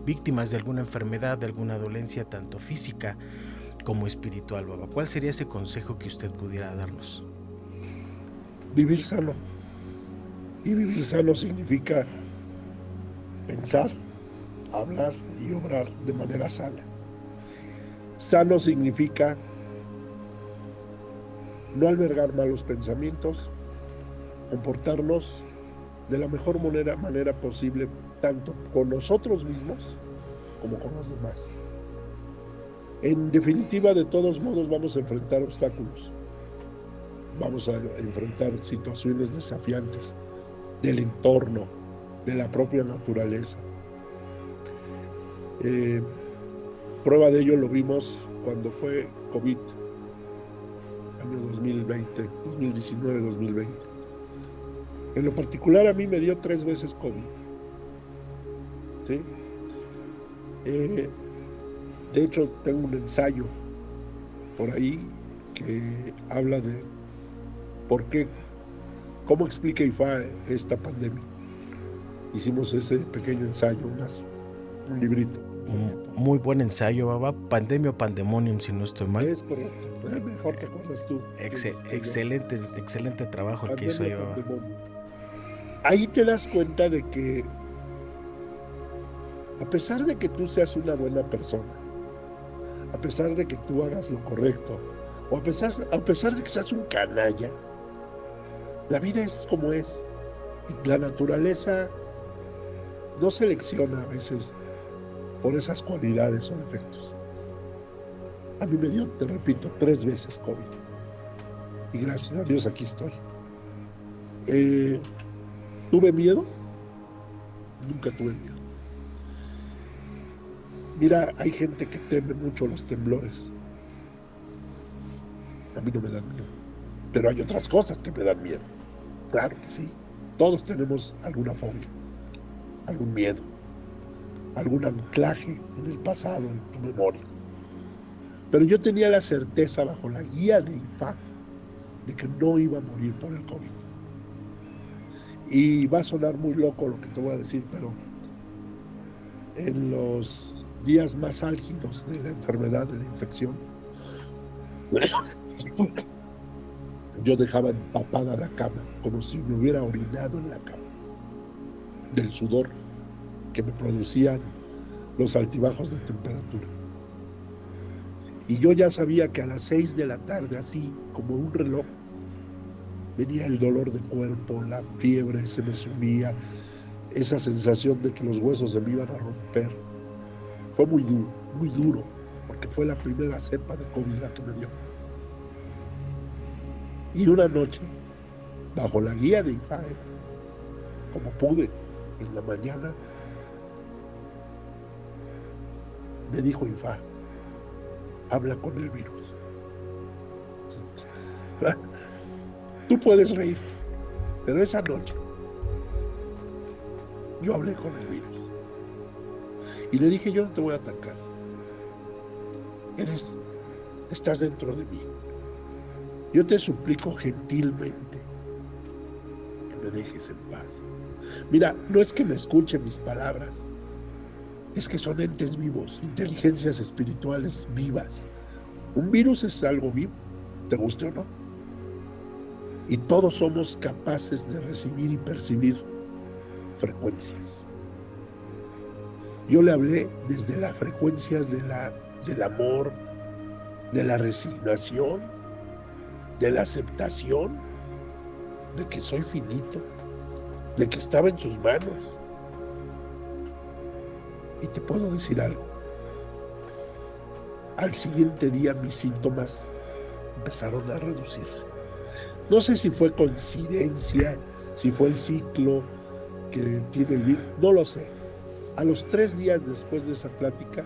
víctimas de alguna enfermedad, de alguna dolencia, tanto física como espiritual, Baba? ¿Cuál sería ese consejo que usted pudiera darnos? Vivir sano. Y vivir sano significa pensar, hablar y obrar de manera sana. Sano significa no albergar malos pensamientos, comportarnos de la mejor manera posible, tanto con nosotros mismos como con los demás. En definitiva, de todos modos, vamos a enfrentar obstáculos. Vamos a enfrentar situaciones desafiantes del entorno, de la propia naturaleza. Prueba de ello lo vimos cuando fue COVID, año 2020, 2019-2020. En lo particular, a mí me dio 3 veces COVID. ¿sí? Eh, de hecho, tengo un ensayo por ahí que habla de por qué, cómo explica IFA esta pandemia. Hicimos ese pequeño ensayo, un librito. Muy buen ensayo, Baba. Pandemia o Pandemonium, si no estoy mal. Es correcto. Mejor te acuerdas tú que yo. Excelente trabajo el que hizo Pandemia, ahí, Baba. pandemonio. Ahí te das cuenta de que a pesar de que tú seas una buena persona, a pesar de que tú hagas lo correcto, o a pesar de que seas un canalla, la vida es como es. Y la naturaleza no selecciona a veces por esas cualidades o defectos. A mí me dio, te repito, 3 veces COVID. Y gracias a Dios aquí estoy. ¿Tuve miedo? Nunca tuve miedo. Mira, hay gente que teme mucho los temblores. A mí no me dan miedo. Pero hay otras cosas que me dan miedo. Claro que sí. Todos tenemos alguna fobia, algún miedo, algún anclaje en el pasado, en tu memoria. Pero yo tenía la certeza, bajo la guía de IFA, de que no iba a morir por el COVID. Y va a sonar muy loco lo que te voy a decir, pero en los días más álgidos de la enfermedad, de la infección, yo dejaba empapada la cama, como si me hubiera orinado en la cama, del sudor que me producían los altibajos de temperatura. Y yo ya sabía que a las 6 de la tarde, así como un reloj, venía el dolor de cuerpo, la fiebre se me subía, esa sensación de que los huesos se me iban a romper. Fue muy duro, porque fue la primera cepa de COVID la que me dio. Y una noche, bajo la guía de IFA, como pude, en la mañana, me dijo IFA, habla con el virus. Tú puedes reírte, pero esa noche yo hablé con el virus. Y le dije, yo no te voy a atacar. Estás dentro de mí. Yo te suplico gentilmente que me dejes en paz. Mira, no es que me escuche mis palabras, es que son entes vivos, inteligencias espirituales vivas. Un virus es algo vivo, te guste o no. Y todos somos capaces de recibir y percibir frecuencias. Yo le hablé desde la frecuencia del amor, de la resignación, de la aceptación, de que soy finito, de que estaba en sus manos. Y te puedo decir algo. Al siguiente día mis síntomas empezaron a reducirse. No sé si fue coincidencia, si fue el ciclo que tiene el virus, no lo sé. A los 3 días después de esa plática,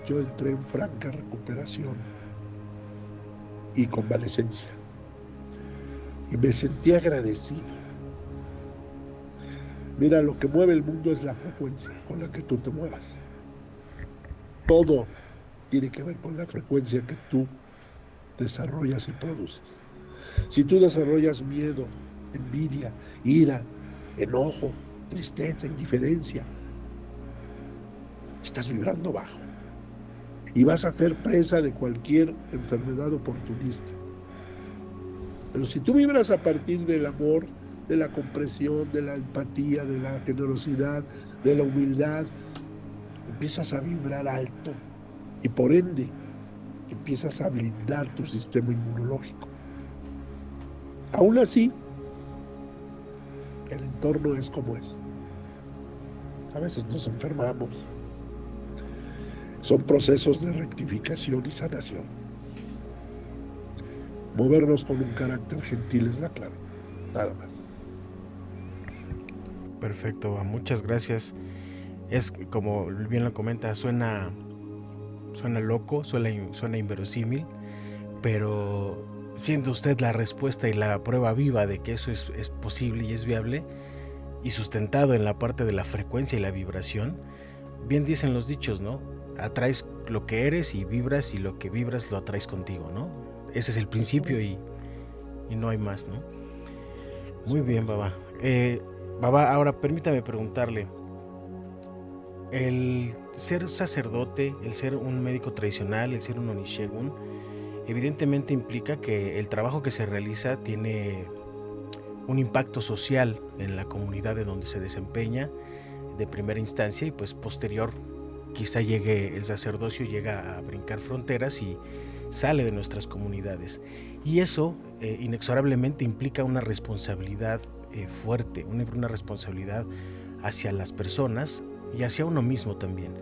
yo entré en franca recuperación y convalecencia. Y me sentí agradecido. Mira, lo que mueve el mundo es la frecuencia con la que tú te muevas. Todo tiene que ver con la frecuencia que tú desarrollas y produces. Si tú desarrollas miedo, envidia, ira, enojo, tristeza, indiferencia, estás vibrando bajo y vas a ser presa de cualquier enfermedad oportunista. Pero si tú vibras a partir del amor, de la comprensión, de la empatía, de la generosidad, de la humildad, empiezas a vibrar alto y por ende empiezas a blindar tu sistema inmunológico. Aún así, el entorno es como es. A veces nos enfermamos. Son procesos de rectificación y sanación. Movernos con un carácter gentil es la clave. Nada más. Perfecto, muchas gracias. Es como bien lo comenta, suena loco, suena inverosímil, pero siendo usted la respuesta y la prueba viva de que eso es posible y es viable, y sustentado en la parte de la frecuencia y la vibración, bien dicen los dichos, ¿no? Atraes lo que eres y lo que vibras lo atraes contigo, ¿no? Ese es el principio y no hay más, ¿no? Muy bien, Baba. Baba, ahora permítame preguntarle, el ser sacerdote, el ser un médico tradicional, el ser un Onishegun, evidentemente implica que el trabajo que se realiza tiene un impacto social en la comunidad de donde se desempeña de primera instancia, y pues posterior quizá llegue el sacerdocio, llega a brincar fronteras y sale de nuestras comunidades. Y eso inexorablemente implica una responsabilidad fuerte, una responsabilidad hacia las personas y hacia uno mismo también.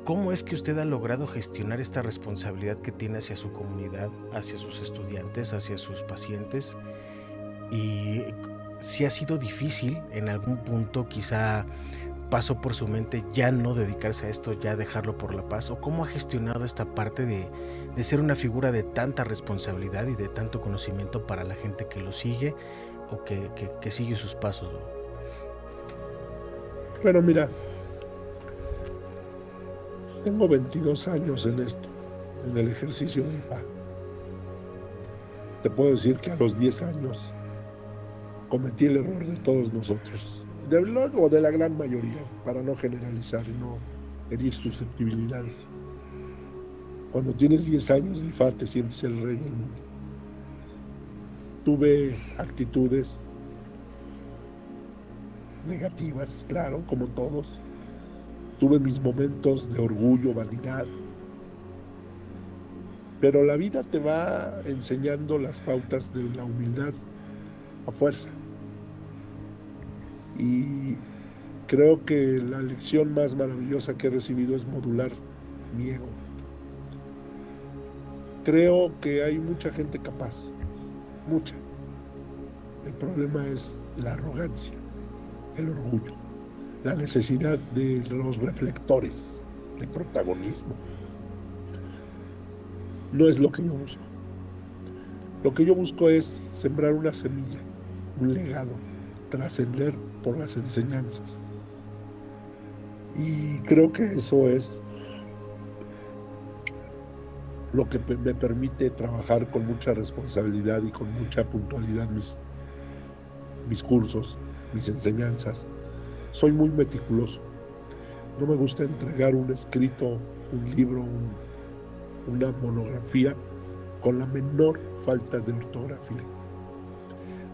¿Cómo es que usted ha logrado gestionar esta responsabilidad que tiene hacia su comunidad, hacia sus estudiantes, hacia sus pacientes? Y si ha sido difícil en algún punto, quizá pasó por su mente ya no dedicarse a esto, ya dejarlo por la paz, o cómo ha gestionado esta parte de ser una figura de tanta responsabilidad y de tanto conocimiento para la gente que lo sigue o que sigue sus pasos. Bueno, mira, tengo 22 años en esto, en el ejercicio de IFA. Te puedo decir que a los 10 años cometí el error de todos nosotros, de la gran mayoría, para no generalizar y no herir susceptibilidades. Cuando tienes 10 años de IFA te sientes el rey del mundo. Tuve actitudes negativas, claro, como todos. Tuve mis momentos de orgullo, vanidad. Pero la vida te va enseñando las pautas de la humildad a fuerza. Y creo que la lección más maravillosa que he recibido es modular mi ego. Creo que hay mucha gente capaz, mucha. El problema es la arrogancia, el orgullo, la necesidad de los reflectores, el protagonismo. No es lo que yo busco. Lo que yo busco es sembrar una semilla, un legado, trascender por las enseñanzas. Y creo que eso es lo que me permite trabajar con mucha responsabilidad y con mucha puntualidad mis cursos, mis enseñanzas. Soy muy meticuloso. No me gusta entregar un escrito, un libro, una monografía con la menor falta de ortografía,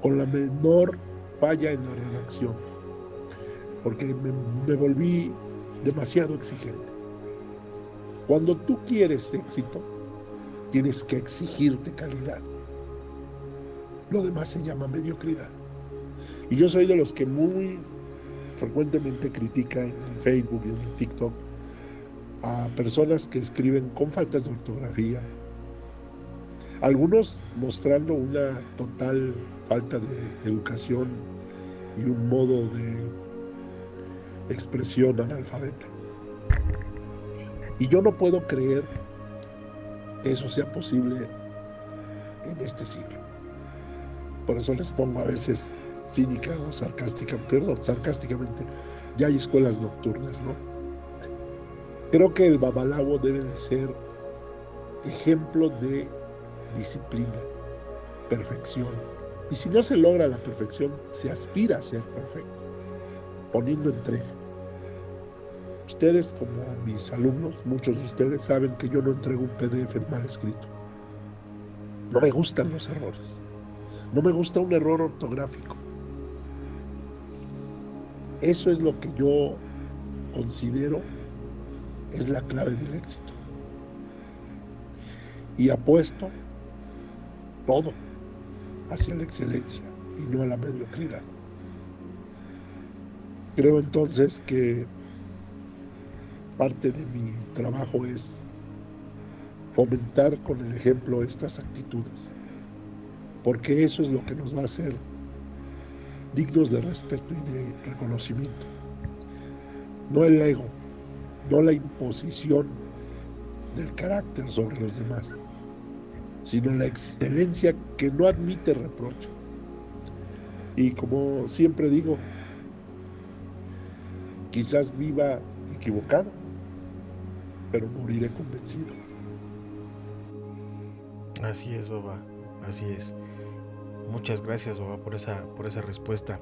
con la menor falla en la redacción, porque me volví demasiado exigente. Cuando tú quieres éxito, tienes que exigirte calidad. Lo demás se llama mediocridad. Y yo soy de los que muy frecuentemente critica en el Facebook y en el TikTok a personas que escriben con faltas de ortografía, algunos mostrando una total falta de educación y un modo de expresión analfabeta. Y yo no puedo creer que eso sea posible en este siglo. Por eso les pongo a veces cínica o sarcásticamente, ya hay escuelas nocturnas, ¿no? Creo que el babalao debe de ser ejemplo de disciplina, perfección. Y si no se logra la perfección, se aspira a ser perfecto, poniendo entrega. Ustedes, como mis alumnos, muchos de ustedes saben que yo no entrego un PDF mal escrito. No me gustan los errores. No me gusta un error ortográfico. Eso es lo que yo considero es la clave del éxito. Y apuesto todo hacia la excelencia y no a la mediocridad. Creo entonces que parte de mi trabajo es fomentar con el ejemplo estas actitudes, porque eso es lo que nos va a hacer dignos de respeto y de reconocimiento. No el ego, no la imposición del carácter sobre los demás, sino la excelencia que no admite reproche. Y como siempre digo, Quizás viva equivocado, pero moriré convencido. Así es, Baba, así es. Muchas gracias, Baba, por esa respuesta.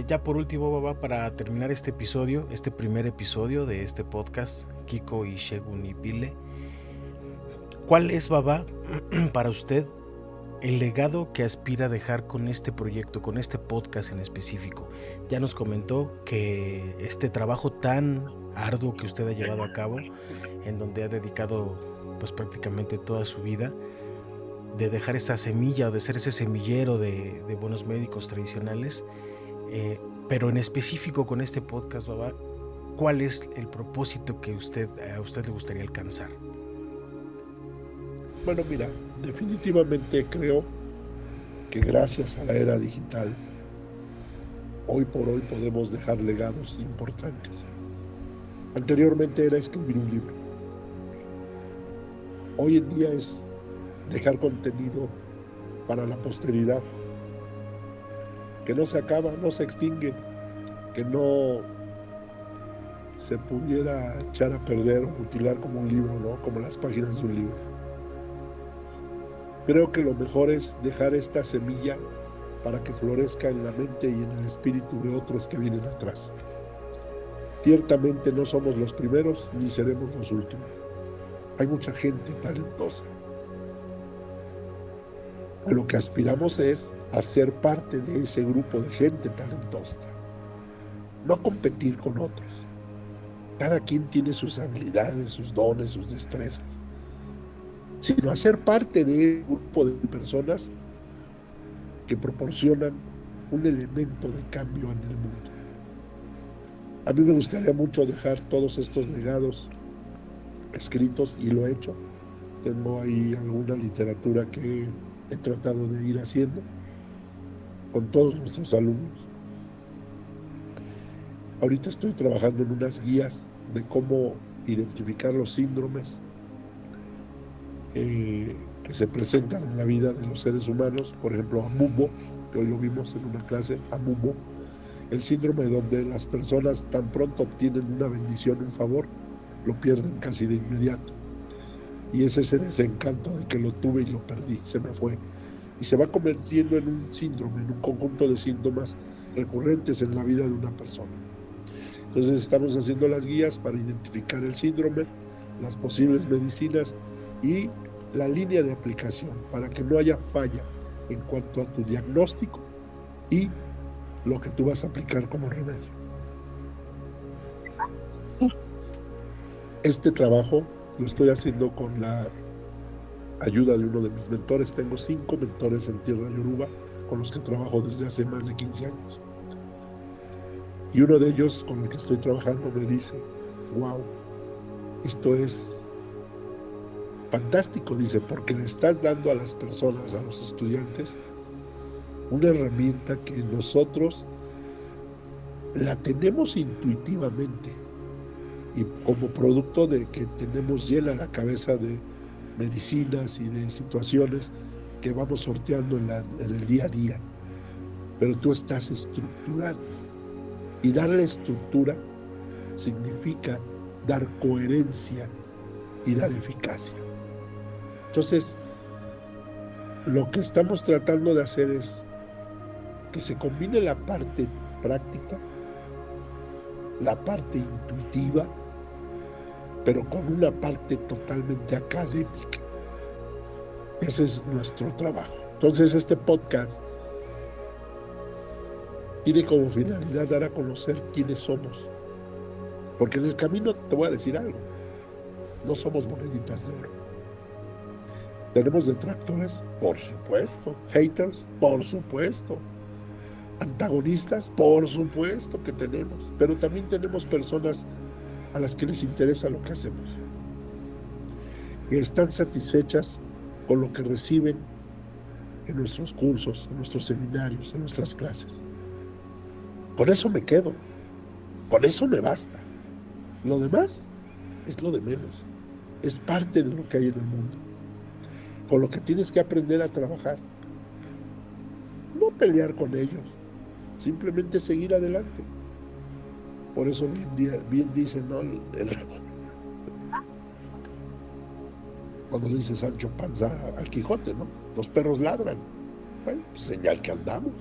Ya por último, Baba, para terminar este episodio, este primer episodio de este podcast, Kiko y Shegun y Pile, ¿cuál es, Baba, para usted el legado que aspira a dejar con este proyecto, con este podcast en específico? Ya nos comentó que este trabajo tan arduo que usted ha llevado a cabo, en donde ha dedicado pues prácticamente toda su vida, de dejar esa semilla o de ser ese semillero de buenos médicos tradicionales, pero en específico con este podcast, Baba, ¿cuál es el propósito que a usted le gustaría alcanzar? Bueno, mira, definitivamente creo que gracias a la era digital, hoy por hoy podemos dejar legados importantes. Anteriormente era escribir un libro. Hoy en día es dejar contenido para la posteridad, que no se acaba, no se extingue, que no se pudiera echar a perder o mutilar como un libro, ¿no? Como las páginas de un libro. Creo que lo mejor es dejar esta semilla para que florezca en la mente y en el espíritu de otros que vienen atrás. Ciertamente no somos los primeros ni seremos los últimos. Hay mucha gente talentosa. A lo que aspiramos es a ser parte de ese grupo de gente talentosa. No competir con otros. Cada quien tiene sus habilidades, sus dones, sus destrezas. Sino a ser parte de un grupo de personas que proporcionan un elemento de cambio en el mundo. A mí me gustaría mucho dejar todos estos legados escritos, y lo he hecho. Tengo ahí alguna literatura que he tratado de ir haciendo con todos nuestros alumnos. Ahorita estoy trabajando en unas guías de cómo identificar los síndromes que se presentan en la vida de los seres humanos. Por ejemplo, Amubo, que hoy lo vimos en una clase, Amubo, el síndrome donde las personas tan pronto obtienen una bendición, un favor, lo pierden casi de inmediato. Y es ese desencanto de que lo tuve y lo perdí, se me fue. Y se va convirtiendo en un síndrome, en un conjunto de síntomas recurrentes en la vida de una persona. Entonces estamos haciendo las guías para identificar el síndrome, las posibles medicinas y la línea de aplicación para que no haya falla en cuanto a tu diagnóstico y lo que tú vas a aplicar como remedio. Este trabajo lo estoy haciendo con la ayuda de uno de mis mentores. Tengo 5 mentores en tierra yoruba con los que trabajo desde hace más de 15 años. Y uno de ellos con el que estoy trabajando me dice, wow, esto es fantástico, dice, porque le estás dando a las personas, a los estudiantes, una herramienta que nosotros la tenemos intuitivamente y como producto de que tenemos llena la cabeza de medicinas y de situaciones que vamos sorteando en el día a día, pero tú estás estructurando, y darle estructura significa dar coherencia y dar eficacia. Entonces, lo que estamos tratando de hacer es que se combine la parte práctica, la parte intuitiva, pero con una parte totalmente académica. Ese es nuestro trabajo. Entonces, este podcast tiene como finalidad dar a conocer quiénes somos. Porque en el camino te voy a decir algo. No somos moneditas de oro. ¿Tenemos detractores? Por supuesto. ¿Haters? Por supuesto. ¿Antagonistas? Por supuesto que tenemos. Pero también tenemos personas a las que les interesa lo que hacemos, que están satisfechas con lo que reciben en nuestros cursos, en nuestros seminarios, en nuestras clases. Con eso me quedo. Con eso me basta. Lo demás es lo de menos. Es parte de lo que hay en el mundo. Con lo que tienes que aprender a trabajar. No pelear con ellos. Simplemente seguir adelante. Por eso bien dicen, ¿no? Cuando le dice Sancho Panza al Quijote, ¿no? Los perros ladran. Bueno, pues señal que andamos.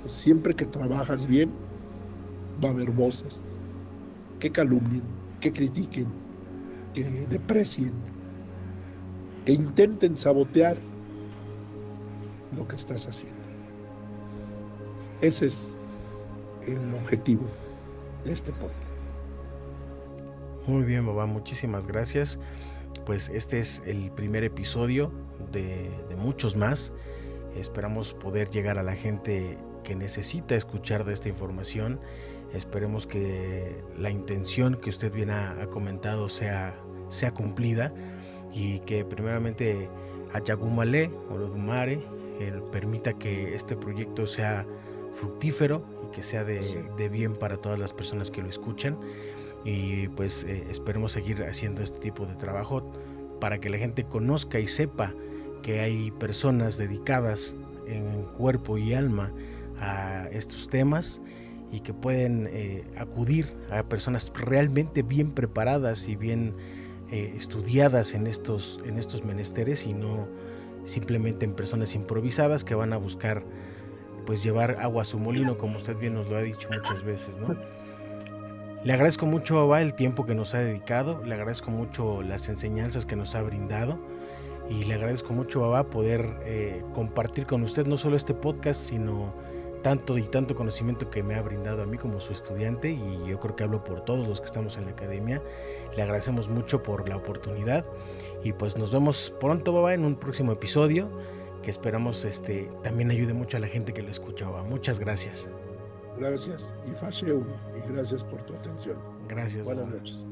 Pues siempre que trabajas bien, va a haber voces que calumnien, que critiquen, que deprecien, que intenten sabotear lo que estás haciendo. Ese es el objetivo de este podcast. Muy bien, Baba, muchísimas gracias. Pues este es el primer episodio de muchos más. Esperamos poder llegar a la gente que necesita escuchar de esta información. Esperemos que la intención que usted bien ha comentado sea cumplida, y que primeramente Ayagumale o Lodumare permita que este proyecto sea fructífero y que sea de bien para todas las personas que lo escuchan. Y pues esperemos seguir haciendo este tipo de trabajo para que la gente conozca y sepa que hay personas dedicadas en cuerpo y alma a estos temas, y que pueden acudir a personas realmente bien preparadas y bien estudiadas en estos menesteres, y no simplemente en personas improvisadas que van a buscar pues llevar agua a su molino, como usted bien nos lo ha dicho muchas veces, ¿no? Le agradezco mucho, Baba, el tiempo que nos ha dedicado, le agradezco mucho las enseñanzas que nos ha brindado, y le agradezco mucho, Baba, poder compartir con usted no solo este podcast, sino tanto y tanto conocimiento que me ha brindado a mí como su estudiante, y yo creo que hablo por todos los que estamos en la academia. Le agradecemos mucho por la oportunidad, y pues nos vemos pronto, Baba, en un próximo episodio que esperamos también ayude mucho a la gente que lo escucha, Baba. Muchas gracias. Gracias y Fasheum, y gracias por tu atención. Gracias. Buenas Baba. noches.